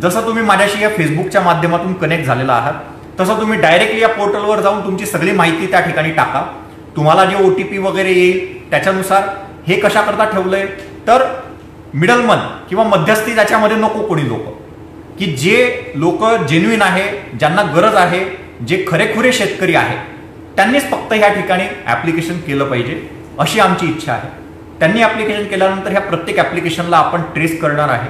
जसं तुम्ही माझ्याशी या फेसबुकच्या माध्यमातून कनेक्ट झालेला आहात, तसं तुम्ही डायरेक्टली या पोर्टलवर जाऊन तुमची सगळी माहिती त्या ठिकाणी टाका. तुम्हाला जे OTP वगैरे येईल त्याच्यानुसार. हे कशाकरता ठेवलंय तर मिडलमन किंवा मध्यस्थी त्याच्यामध्ये नको कोणी लोक, की जे लोक जेन्युइन आहे, ज्यांना गरज आहे, जे खरेखुरे शेतकरी आहेत, त्यांनीच फक्त ह्या ठिकाणी ऍप्लिकेशन केलं पाहिजे अशी आमची इच्छा आहे. त्यांनी ऍप्लिकेशन केल्यानंतर ह्या प्रत्येक ऍप्लिकेशनला आपण ट्रेस करणार आहे.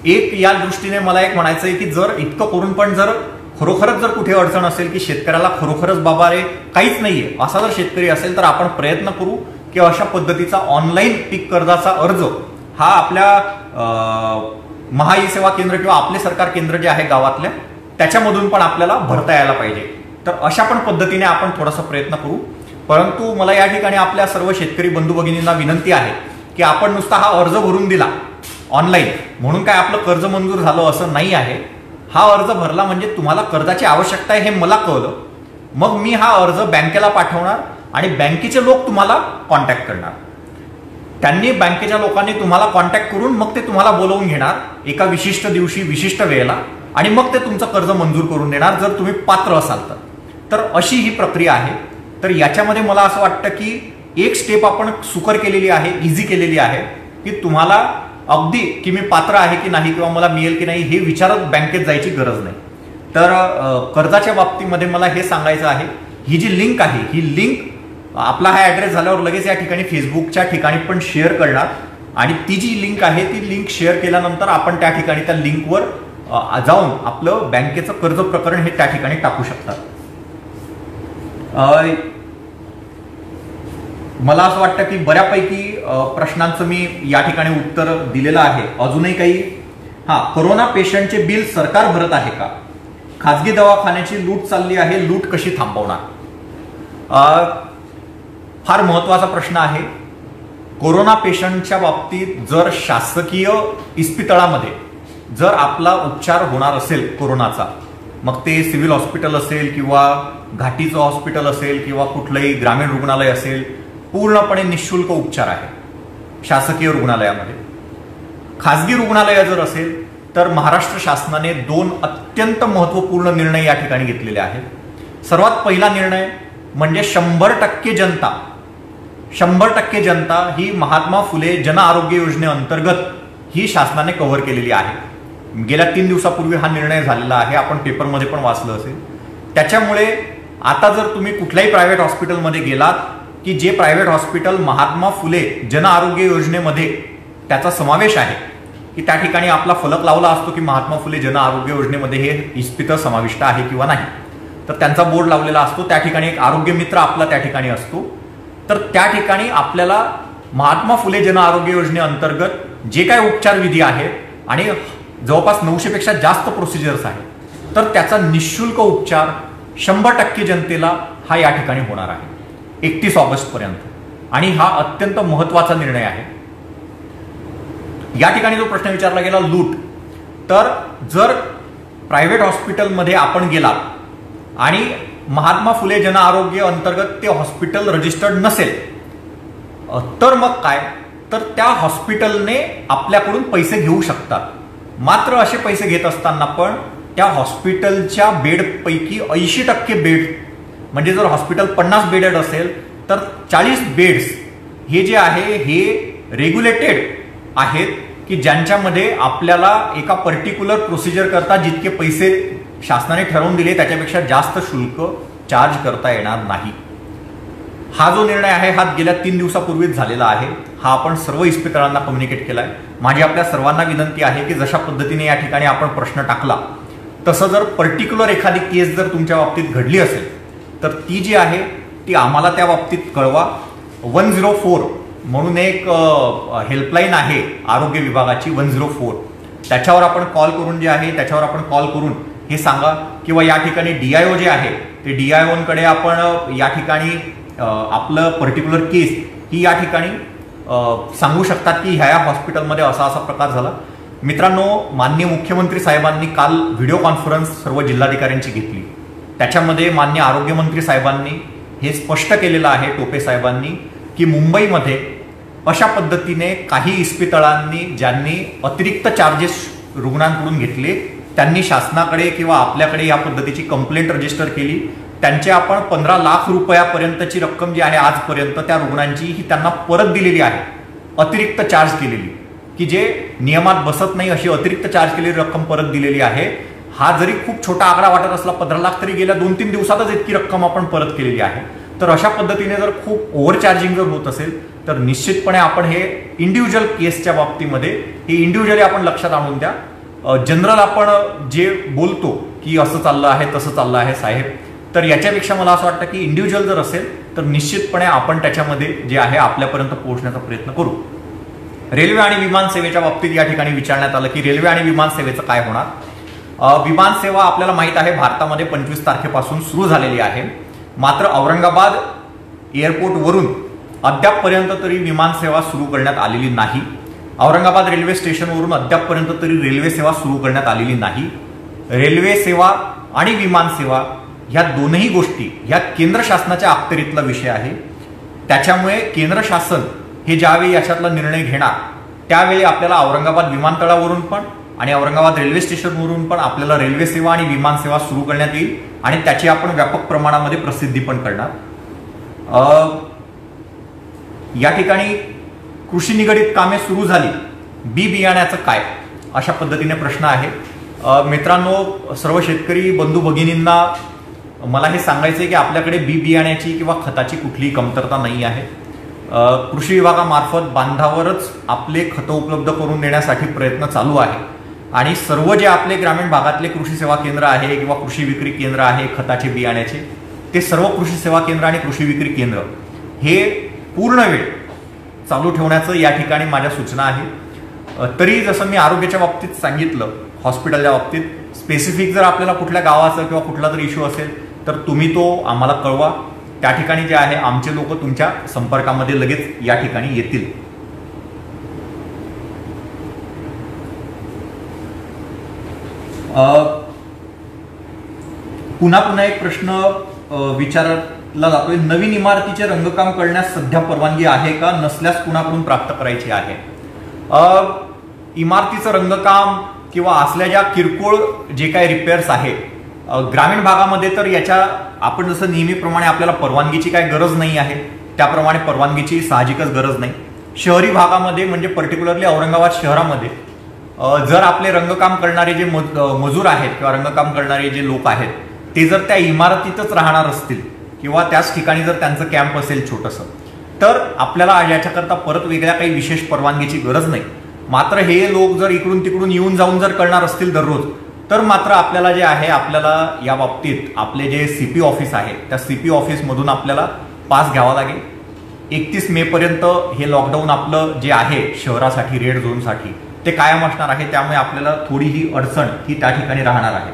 एक या दृष्टीने मला एक म्हणायचं आहे की जर इतकं करून पण जर खरोखरच जर कुठे अडचण असेल की शेतकऱ्याला खरोखरच बाबा रे काहीच नाहीये असा जर शेतकरी असेल, तर आपण प्रयत्न करू की अशा पद्धतीचा ऑनलाईन पीक कर्जाचा अर्ज हा आपल्या महाई सेवा केंद्र किंवा आपले सरकार केंद्र जे आहे गावातल्या त्याच्यामधून पण आपल्याला भरता यायला पाहिजे. तर अशा पण पद्धतीने आपण थोडासा प्रयत्न करू. परंतु मला या ठिकाणी आपल्या सर्व शेतकरी बंधू भगिनींना विनंती आहे की आपण नुसता हा अर्ज भरून दिला ऑनलाईन म्हणून काय आपलं कर्ज मंजूर झालं असं नाही आहे. हा अर्ज भरला म्हणजे तुम्हाला कर्जाची आवश्यकता आहे हे मला कळलं, मग मी हा अर्ज बँकेला पाठवणार आणि बँकेचे लोक तुम्हाला कॉन्टॅक्ट करणार. त्यांनी बँकेच्या लोकांनी तुम्हाला कॉन्टॅक्ट करून मग ते तुम्हाला बोलवून घेणार एका विशिष्ट दिवशी विशिष्ट वेळेला आणि मग ते तुमचं कर्ज मंजूर करून देणार जर तुम्ही पात्र असाल तर. अशी ही प्रक्रिया आहे. तर याच्यामध्ये मला असं वाटतं की एक स्टेप आपण सुकर केलेली आहे, इझी केलेली आहे की तुम्हाला अगदी की मी पात्र आहे की नाही किंवा मला मिळेल की नाही हे विचारत बँकेत जायची गरज नाही. तर कर्जाच्या बाबतीमध्ये मला हे सांगायचं आहे, ही जी लिंक आहे ही लिंक आपला हा ऍड्रेस झाल्यावर लगेच या ठिकाणी फेसबुकच्या ठिकाणी पण शेअर करणार आणि ती जी लिंक आहे ती लिंक शेअर केल्यानंतर आपण त्या ठिकाणी त्या लिंकवर जाऊन आपलं बँकेचं कर्ज प्रकरण हे त्या ठिकाणी टाकू शकतात. मला असं वाटतं की बऱ्यापैकी प्रश्नांचं मी या ठिकाणी उत्तर दिलेलं आहे. अजूनही काही कोरोना पेशंटचे बिल सरकार भरत आहे का? खाजगी दवाखान्याची लूट चालली आहे, लूट कशी थांबवणार? फार महत्वाचा प्रश्न आहे. कोरोना पेशंटच्या बाबतीत जर शासकीय इस्पितळामध्ये जर आपला उपचार होणार असेल कोरोनाचा, मग ते सिव्हिल हॉस्पिटल असेल किंवा घाटीचं हॉस्पिटल असेल किंवा कुठलंही ग्रामीण रुग्णालय असेल, पूर्णपणे निःशुल्क उपचार आहे शासकीय रुग्णालयामध्ये. खाजगी रुग्णालय जर असेल तर महाराष्ट्र शासनाने 2 अत्यंत महत्वपूर्ण निर्णय या ठिकाणी घेतलेले आहेत. सर्वात पहिला निर्णय म्हणजे 100% जनता ही महात्मा फुले जन आरोग्य योजनेअंतर्गत ही शासनाने कव्हर केलेली आहे. गेल्या 3 दिवसापूर्वी हा निर्णय झालेला आहे, आपण पेपरमध्ये पण वाचलं असेल. त्याच्यामुळे आता जर तुम्ही कुठल्याही प्रायव्हेट हॉस्पिटलमध्ये गेलात की जे प्रायव्हेट हॉस्पिटल महात्मा फुले जन आरोग्य योजनेमध्ये त्याचा समावेश आहे की त्या ठिकाणी आपला फलक लावला असतो की महात्मा फुले जन आरोग्य योजनेमध्ये हे इस्पितळ समाविष्ट आहे किंवा नाही, तर त्यांचा बोर्ड लावलेला असतो. त्या ठिकाणी एक आरोग्य मित्र आपला त्या ठिकाणी असतो. तर त्या ठिकाणी आपल्याला महात्मा फुले जन आरोग्य योजनेअंतर्गत जे काही उपचार विधी आहेत आणि जवळपास 900 पेक्षा जास्त प्रोसिजर्स आहेत, तर त्याचा निःशुल्क उपचार 100% जनतेला हा या ठिकाणी होणार आहे 31 ऑगस्टपर्यंत. आणि हा अत्यंत महत्वाचा निर्णय आहे. या ठिकाणी जो प्रश्न विचारला गेला लूट, तर जर प्रायव्हेट हॉस्पिटलमध्ये आपण गेला आणि महात्मा फुले जन आरोग्य अंतर्गत ते हॉस्पिटल रजिस्टर्ड नसेल, तर मग काय, तर त्या हॉस्पिटलने आपल्याकडून पैसे घेऊ शकतात. मात्र असे पैसे घेत असताना पण त्या हॉस्पिटलच्या बेडपैकी 80% बेड, म्हणजे जर हॉस्पिटल 50 बेडेड असेल तर 40 बेड्स हे जे आहे हे रेग्युलेटेड आहेत की ज्यांच्यामध्ये आपल्याला एका पर्टिक्युलर प्रोसिजर करता जितके पैसे शासनाने ठरवून दिले त्याच्यापेक्षा जास्त शुल्क चार्ज करता येणार नाही. हा जो निर्णय आहे हा गेल्या 3 दिवसापूर्वीच झालेला आहे. हा आपण सर्व इस्पितळांना कम्युनिकेट केलाय. माझी आपल्या सर्वांना विनंती आहे की जशा पद्धतीने या ठिकाणी आपण प्रश्न टाकला तसं जर पर्टिक्युलर एखादी केस जर तुमच्या बाबतीत घडली असेल तर ती जी आहे ती आम्हाला त्या बाबतीत कळवा. 104 म्हणून एक हेल्पलाईन आहे आरोग्य विभागाची 104, त्याच्यावर आपण कॉल करून जे आहे त्याच्यावर आपण कॉल करून हे सांगा. किंवा या ठिकाणी DIO जे आहे ते DIOंकडे आपण या ठिकाणी आपलं पर्टिक्युलर केस ही या ठिकाणी सांगू शकतात की ह्या हॉस्पिटलमध्ये असा असा प्रकार झाला. मित्रांनो, माननीय मुख्यमंत्री साहेबांनी काल व्हिडिओ कॉन्फरन्स सर्व जिल्हाधिकाऱ्यांची घेतली. त्याच्यामध्ये माननीय आरोग्यमंत्री साहेबांनी हे स्पष्ट केलेलं आहे, टोपे साहेबांनी, की मुंबईमध्ये अशा पद्धतीने काही इस्पितळांनी ज्यांनी अतिरिक्त चार्जेस रुग्णांकडून घेतले त्यांनी शासनाकडे किंवा आपल्याकडे या पद्धतीची कंप्लेंट रजिस्टर केली. त्यांचे आपण 15 लाख रुपयापर्यंतची रक्कम जी आहे आजपर्यंत त्या रुग्णांची ही त्यांना परत दिलेली आहे, अतिरिक्त चार्ज केलेली, की जे नियमात बसत नाही अशी अतिरिक्त चार्ज केलेली रक्कम परत दिलेली आहे. हा जरी खूप छोटा आकडा वाटत असला 15 लाख, तरी गेल्या 2-3 दिवसातच इतकी रक्कम आपण परत केलेली आहे. तर अशा पद्धतीने जर खूप ओव्हर चार्जिंग जर होत असेल तर निश्चितपणे आपण हे इंडिव्हिज्युअल केसच्या बाबतीमध्ये हे इंडिव्हिज्युअली आपण लक्षात आणून द्या. जनरल आपण जे बोलतो की असं चाललं आहे तसं चाललं आहे साहेब, तर याच्यापेक्षा मला असं वाटतं की इंडिव्हिज्युअल जर असेल तर निश्चितपणे आपण त्याच्यामध्ये जे आहे आपल्यापर्यंत पोहोचण्याचा प्रयत्न करू. रेल्वे आणि विमान सेवेच्या बाबतीत या ठिकाणी विचारण्यात आलं की रेल्वे आणि विमान सेवेचं काय होणार. विमान सेवा आपल्याला माहित आहे भारतामध्ये 25 तारखेपासून सुरू झालेली आहे. मात्र औरंगाबाद एअरपोर्टवरून अद्यापपर्यंत तरी विमान सेवा सुरू करण्यात आलेली नाही. औरंगाबाद रेल्वे स्टेशनवरून अद्यापपर्यंत तरी रेल्वे सेवा सुरू करण्यात आलेली नाही. रेल्वे सेवा आणि विमान सेवा ह्या दोनही गोष्टी ह्या केंद्र शासनाच्या अखत्यारीतला विषय आहे. त्याच्यामुळे केंद्र शासन हे ज्यावेळी याच्यातला निर्णय घेणार त्यावेळी आपल्याला औरंगाबाद विमानतळावरून पण आणि औरंगाबाद रेल्वे स्टेशनवरून पण आपल्याला रेल्वे सेवा आणि विमान सेवा सुरू करण्यात येईल आणि त्याची आपण व्यापक प्रमाणामध्ये प्रसिद्धी पण करणार. या ठिकाणी कृषी निगडित कामे सुरू झाली, बी बियाण्याचं काय, अशा पद्धतीने प्रश्न आहे. मित्रांनो, सर्व शेतकरी बंधू भगिनींना मला हे सांगायचं आहे की आपल्याकडे बी बियाण्याची किंवा खताची कुठलीही कमतरता नाही आहे. कृषी विभागामार्फत बांधावरच आपले खतं उपलब्ध करून देण्यासाठी प्रयत्न चालू आहे आणि सर्व जे आपले ग्रामीण भागातले कृषी सेवा केंद्र आहे किंवा कृषी विक्री केंद्र आहे खताचे बियाण्याचे, ते सर्व कृषी सेवा केंद्र आणि कृषी विक्री केंद्र हे पूर्ण वेळ चालू ठेवण्याचं या ठिकाणी माझ्या सूचना आहे. तरी जसं मी आरोग्याच्या बाबतीत सांगितलं, हॉस्पिटलच्या बाबतीत स्पेसिफिक जर आपल्याला कुठल्या गावाचा किंवा कुठला जर इश्यू असेल तर तुम्ही तो आम्हाला कळवा. त्या ठिकाणी जे आहे आमचे लोक तुमच्या संपर्कामध्ये लगेच या ठिकाणी येतील. पुन्हा एक प्रश्न विचारला जातोय, नवीन इमारतीचे रंगकाम करण्यास सध्या परवानगी आहे का, नसल्यास कुणाकडून प्राप्त करायची आहे. इमारतीचं रंगकाम किंवा असल्या ज्या किरकोळ जे काही रिपेअर्स आहे ग्रामीण भागामध्ये तर याच्या आपण जसं नेहमीप्रमाणे आपल्याला परवानगीची काही गरज नाही आहे त्याप्रमाणे परवानगीची साहजिकच गरज नाही. शहरी भागामध्ये म्हणजे पर्टिक्युलरली औरंगाबाद शहरामध्ये जर आपले रंगकाम करणारे जे मजूर आहेत किंवा रंगकाम करणारे जे लोक आहेत ते जर त्या इमारतीतच राहणार असतील किंवा त्याच ठिकाणी जर त्यांचं कॅम्प असेल छोटंसं, तर आपल्याला याच्याकरता परत वेगळ्या काही विशेष परवानगीची गरज नाही. मात्र हे लोक जर इकडून तिकडून येऊन जाऊन जर करणार असतील दररोज, तर मात्र आपल्याला जे आहे, आपल्याला या बाबतीत आपले जे CP ऑफिस आहे त्या CP ऑफिसमधून आपल्याला पास घ्यावा लागेल. 31 मे पर्यंत हे लॉकडाऊन आपलं जे आहे शहरासाठी, रेड झोनसाठी, ते कायम असणार आहे. त्यामुळे आपल्याला थोडी ही अडचण ही त्या ठिकाणी राहणार आहे.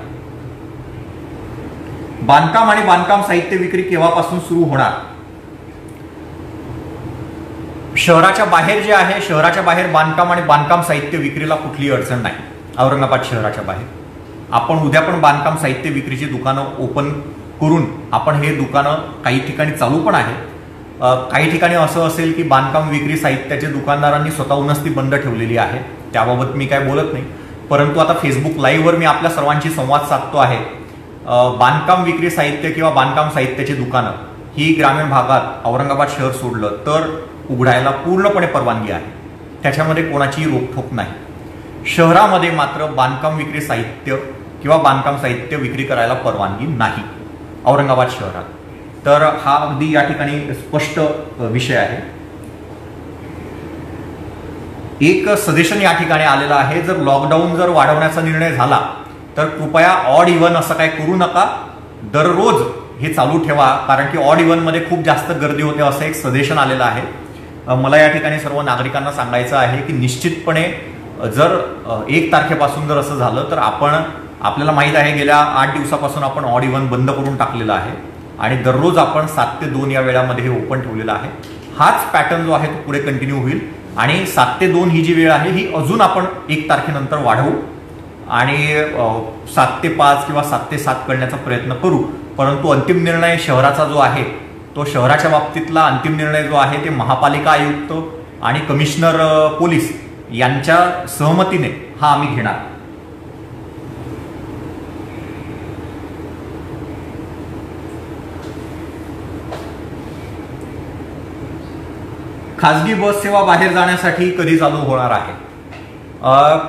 बांधकाम आणि बांधकाम साहित्य विक्री केव्हापासून सुरू होणार? शहराच्या बाहेर जे आहे, शहराच्या बाहेर बांधकाम आणि बांधकाम साहित्य विक्रीला कुठलीही अडचण नाही. औरंगाबाद शहराच्या बाहेर आपण उद्या पण बांधकाम साहित्य विक्रीची दुकानं ओपन करून आपण हे दुकानं काही ठिकाणी चालू पण आहे. काही ठिकाणी असं असेल की बांधकाम विक्री साहित्याचे दुकानदारांनी स्वतःहूनच ती बंद ठेवलेली आहे, त्याबाबत मी काय बोलत नाही. परंतु आता फेसबुक लाईव्हवर मी आपल्या सर्वांशी संवाद साधतो आहे. बांधकाम विक्री साहित्य किंवा बांधकाम साहित्याची दुकानं ही ग्रामीण भागात औरंगाबाद शहर सोडलं तर उघडायला पूर्णपणे परवानगी आहे. त्याच्यामध्ये कोणाचीही रोकठोक नाही. शहरामध्ये मात्र बांधकाम विक्री साहित्य किंवा बांधकाम साहित्य विक्री करायला परवानगी नाही औरंगाबाद शहरात. तर हा अगदी या ठिकाणी स्पष्ट विषय आहे. एक सजेशन या ठिकाणी आलेलं आहे, जर लॉकडाऊन जर वाढवण्याचा निर्णय झाला तर कृपया ऑड इव्हन असं काय करू नका, दररोज हे चालू ठेवा, कारण की ऑड इव्हन मध्ये खूप जास्त गर्दी होते असं एक सजेशन आलेलं आहे. मला या ठिकाणी सर्व नागरिकांना सांगायचं आहे की निश्चितपणे जर 1 तारखेपासून जर असं झालं तर आपल्याला माहित आहे गेल्या 8 दिवसापासून आपण ऑड इव्हन बंद करून टाकलेला आहे आणि दररोज आपण 7 ते 2 या वेळामध्ये हे ओपन ठेवलेलं आहे. हाच पॅटर्न जो आहे तो पुढे कंटिन्यू होईल आणि 7 ते 2 ही जी वेळ आहे ही अजून आपण 1 तारखेनंतर वाढवू आणि 7 ते 5 किंवा 7 ते 7 करण्याचा प्रयत्न करू. परंतु अंतिम निर्णय शहराचा जो आहे तो शहराच्या बाबतीतला अंतिम निर्णय जो आहे ते महापालिका आयुक्त आणि कमिशनर पोलीस यांच्या सहमतीने हा आम्ही घेणार. खासगी बस सेवा बाहेर जाण्यासाठी कधी चालू होणार आहे?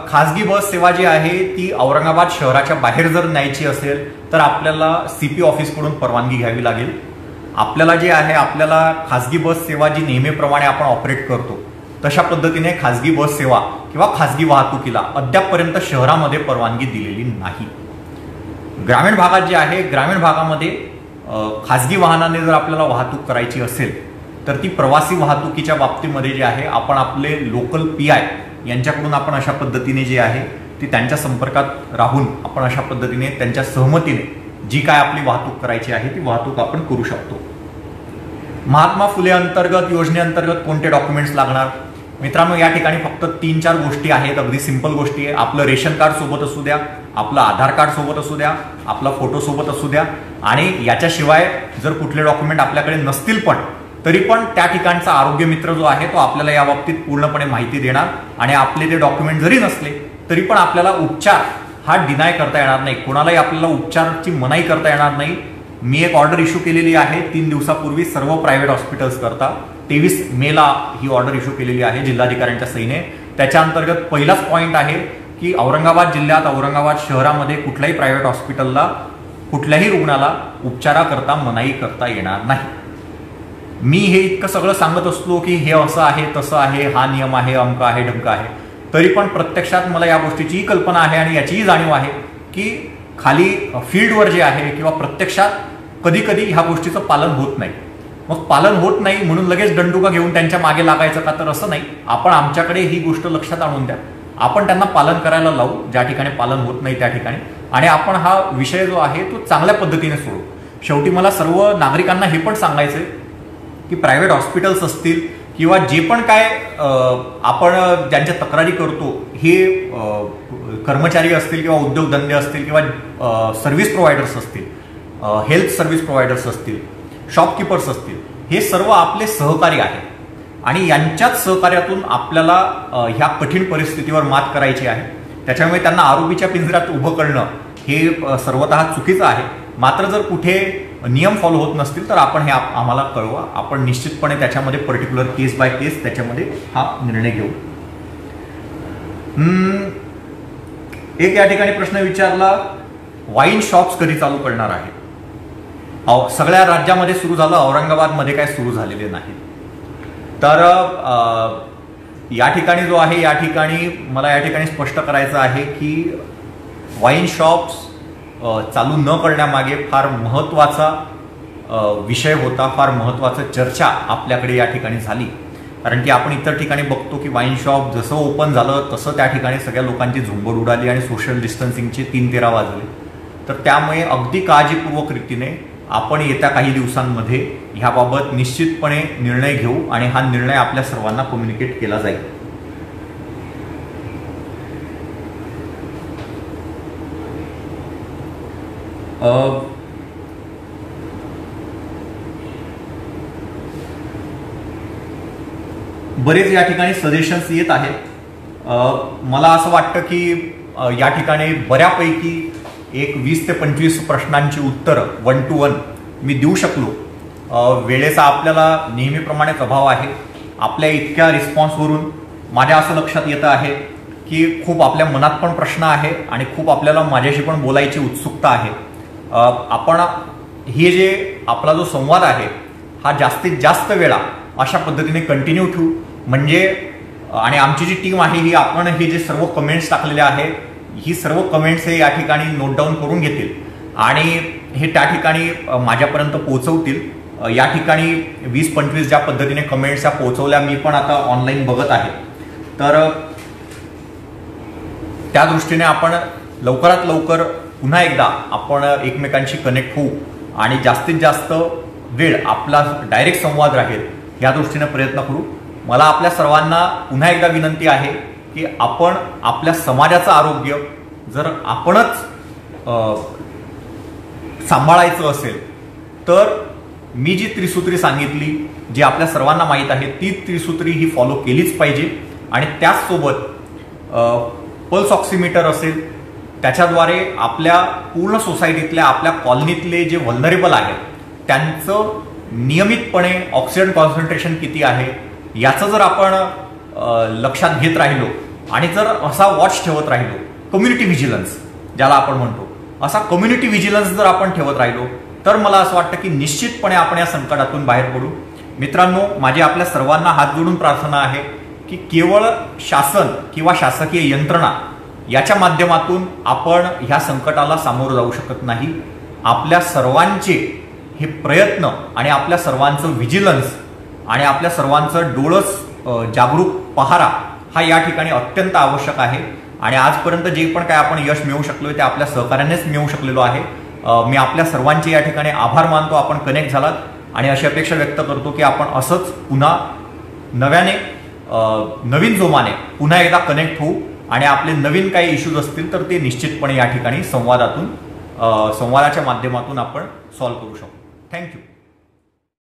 खासगी बस सेवा जी आहे ती औरंगाबाद शहराच्या बाहेर जर न्यायची असेल तर आपल्याला CP ऑफिसकडून परवानगी घ्यावी लागेल. आपल्याला जे आहे, आपल्याला खासगी बस सेवा जी नेहमीप्रमाणे आपण ऑपरेट करतो तशा पद्धतीने खासगी बस सेवा किंवा खासगी वाहतुकीला अद्यापपर्यंत शहरामध्ये परवानगी दिलेली नाही. ग्रामीण भागात जे आहे, ग्रामीण भागामध्ये खासगी वाहनाने जर आपल्याला वाहतूक करायची असेल तर ती प्रवासी वाहतुकीच्या बाबतीमध्ये जे आहे आपण आपले लोकल PI यांच्याकडून आपण अशा पद्धतीने जे आहे ती त्यांच्या संपर्कात राहून आपण अशा पद्धतीने त्यांच्या सहमतीने जी काय आपली वाहतूक करायची आहे ती वाहतूक आपण करू शकतो. महात्मा फुले अंतर्गत योजनेअंतर्गत कोणते डॉक्युमेंट्स लागणार? मित्रांनो, या ठिकाणी फक्त 3-4 गोष्टी आहेत, अगदी सिंपल गोष्टी आहे. आपलं रेशन कार्ड सोबत असू द्या, आपलं आधार कार्ड सोबत असू द्या, आपला फोटो सोबत असू द्या आणि याच्याशिवाय जर कुठले डॉक्युमेंट आपल्याकडे नसतील पण तरी पण त्या ठिकाणचा आरोग्य मित्र जो आहे तो आपल्याला या बाबतीत पूर्णपणे माहिती देणार आणि आपले ते डॉक्युमेंट जरी नसले तरी पण आपल्याला उपचार हा डिनाय करता येणार नाही, कोणालाही आपल्याला उपचाराची मनाई करता येणार नाही. मी एक ऑर्डर इश्यू केलेली आहे 3 दिवसापूर्वी सर्व प्रायव्हेट हॉस्पिटल्स करता. 23 मेला ही ऑर्डर इश्यू केलेली आहे जिल्हाधिकाऱ्यांच्या सहीने. त्याच्या अंतर्गत पहिलाच पॉईंट आहे की औरंगाबाद जिल्ह्यात, औरंगाबाद शहरामध्ये कुठल्याही प्रायव्हेट हॉस्पिटलला, कुठल्याही रुग्णाला उपचाराकरता मनाई करता येणार नाही. मी हे इतकं सगळं सांगत असलो की हे असं आहे, तसं आहे, हा नियम आहे, अमक आहे, ढमक आहे, तरी पण प्रत्यक्षात मला या गोष्टीची कल्पना आहे आणि याचीही जाणीव आहे की खाली फील्डवर जे आहे किंवा प्रत्यक्षात कधी कधी ह्या गोष्टीचं पालन होत नाही. मग पालन होत नाही म्हणून लगेच दंडुका घेऊन त्यांच्या मागे लागायचं का? तर असं नाही. आपण आमच्याकडे ही गोष्ट लक्षात आणून द्या, आपण त्यांना पालन करायला लावू ज्या ठिकाणी पालन होत नाही त्या ठिकाणी, आणि आपण हा विषय जो आहे तो चांगल्या पद्धतीने सोडू. शेवटी मला सर्व नागरिकांना हे पण सांगायचंय की प्रायव्हेट हॉस्पिटल्स असतील किंवा जे पण काय आपण ज्यांच्या तक्रारी करतो हे कर्मचारी असतील किंवा उद्योगधंदे असतील किंवा सर्व्हिस प्रोव्हायडर्स असतील, हेल्थ सर्व्हिस प्रोव्हायडर्स असतील, शॉपकीपर्स असतील, हे सर्व आपले सहकारी आहेत आणि यांच्याच सहकार्यातून आपल्याला ह्या कठीण परिस्थितीवर मात करायची आहे. त्याच्यामुळे त्यांना आरोपीच्या पिंजऱ्यात उभं करणं हे सर्वतः चुकीचं आहे. मात्र जर कुठे नियम फॉलो होत नसतील तर आपण हे आम्हाला कळवा, आपण निश्चितपणे त्याच्यामध्ये पर्टिक्युलर केस बाय केस त्याच्यामध्ये हा निर्णय घेऊ. एक या ठिकाणी प्रश्न विचारला, वाईन शॉप्स कधी चालू करणार आहे? सगळ्या राज्यामध्ये सुरू झालं, औरंगाबादमध्ये काय सुरू झालेले नाही. तर या ठिकाणी जो आहे, या ठिकाणी मला या ठिकाणी स्पष्ट करायचं आहे की वाईन शॉप्स चालू न करण्यामागे फार महत्त्वाचा विषय होता, फार महत्त्वाचं चर्चा आपल्याकडे या ठिकाणी झाली. कारण की आपण इतर ठिकाणी बघतो की वाईन शॉप जसं ओपन झालं तसं त्या ठिकाणी सगळ्या लोकांची झुंबड उडाली आणि सोशल डिस्टन्सिंगचे 3-13 वाजले. तर त्यामुळे अगदी काळजीपूर्वक रीतीने आपण येत्या काही दिवसांमध्ये ह्याबाबत निश्चितपणे निर्णय घेऊ आणि हा निर्णय आपल्या सर्वांना कम्युनिकेट केला जाईल. बरेच या ठिकाणी सजेशन्स येत आहेत. मला असं वाटतं की या ठिकाणी बऱ्यापैकी एक 20 ते 25 प्रश्नांची उत्तरं 1 to 1 मी देऊ शकलो. वेळेचा आपल्याला नेहमीप्रमाणेच अभाव आहे. आपल्या इतक्या रिस्पॉन्सवरून माझ्या असं लक्षात येतं आहे की खूप आपल्या मनात पण प्रश्न आहे आणि खूप आपल्याला माझ्याशी पण बोलायची उत्सुकता आहे. आपण हे जे आपला जो संवाद आहे हा जास्तीत जास्त वेळा अशा पद्धतीने कंटिन्यू ठेवू. म्हणजे आणि आमची जी टीम आहे ही आपण हे जे सर्व कमेंट्स टाकलेले आहे ही सर्व कमेंट्स हे या ठिकाणी नोट डाऊन करून घेतील आणि हे त्या ठिकाणी माझ्यापर्यंत पोहोचवतील. या ठिकाणी 20-25 ज्या पद्धतीने कमेंट्स या पोहोचवल्या मी पण आता ऑनलाईन बघत आहे. तर त्या दृष्टीने आपण लवकरात लवकर पुन्हा एकदा आपण एकमेकांशी कनेक्ट होऊ आणि जास्तीत जास्त वेळ आपला डायरेक्ट संवाद राहील या दृष्टीने प्रयत्न करू. मला आपल्या सर्वांना पुन्हा एकदा विनंती आहे की आपण आपल्या समाजाचं आरोग्य जर आपणच सांभाळायचं असेल तर मी जी त्रिसूत्री सांगितली जी आपल्या सर्वांना माहीत आहे ती त्रिसूत्री ही फॉलो केलीच पाहिजे. आणि त्याचसोबत पल्स ऑक्सिमीटर असेल त्याच्याद्वारे आपल्या पूर्ण सोसायटीतल्या आपल्या कॉलनीतले जे व्हल्नरेबल आहेत त्यांचं नियमितपणे ऑक्सिजन कॉन्सन्ट्रेशन किती आहे याचं जर आपण लक्षात घेत राहिलो आणि जर असा वॉच ठेवत राहिलो, कम्युनिटी व्हिजिलन्स ज्याला आपण म्हणतो, असा कम्युनिटी व्हिजिलन्स जर आपण ठेवत राहिलो तर मला असं वाटतं की निश्चितपणे आपण या संकटातून बाहेर पडू. मित्रांनो, माझी आपल्या सर्वांना हात जोडून प्रार्थना आहे की केवळ शासन किंवा शासकीय यंत्रणा याच्या माध्यमातून आपण ह्या संकटाला सामोरं जाऊ शकत नाही. आपल्या सर्वांचे हे प्रयत्न आणि आपल्या सर्वांचं व्हिजिलन्स आणि आपल्या सर्वांचं डोळस जागरूक पहारा हा या ठिकाणी अत्यंत आवश्यक आहे. आणि आजपर्यंत जे पण काय आपण यश मिळवू शकलोय ते आपल्या सहकार्यानेच मिळवू शकलेलो आहे. मी आपल्या सर्वांचे या ठिकाणी आभार मानतो. आपण कनेक्ट झालात आणि अशी अपेक्षा व्यक्त करतो की आपण असंच पुन्हा नव्याने नवीन जोमाने पुन्हा एकदा कनेक्ट होऊ आणि आपले नवीन काही इश्यूज असतील तर ते निश्चितपणे या ठिकाणी संवादाच्या माध्यमातून आपण सॉल्व्ह करू शकतो. थँक्यू.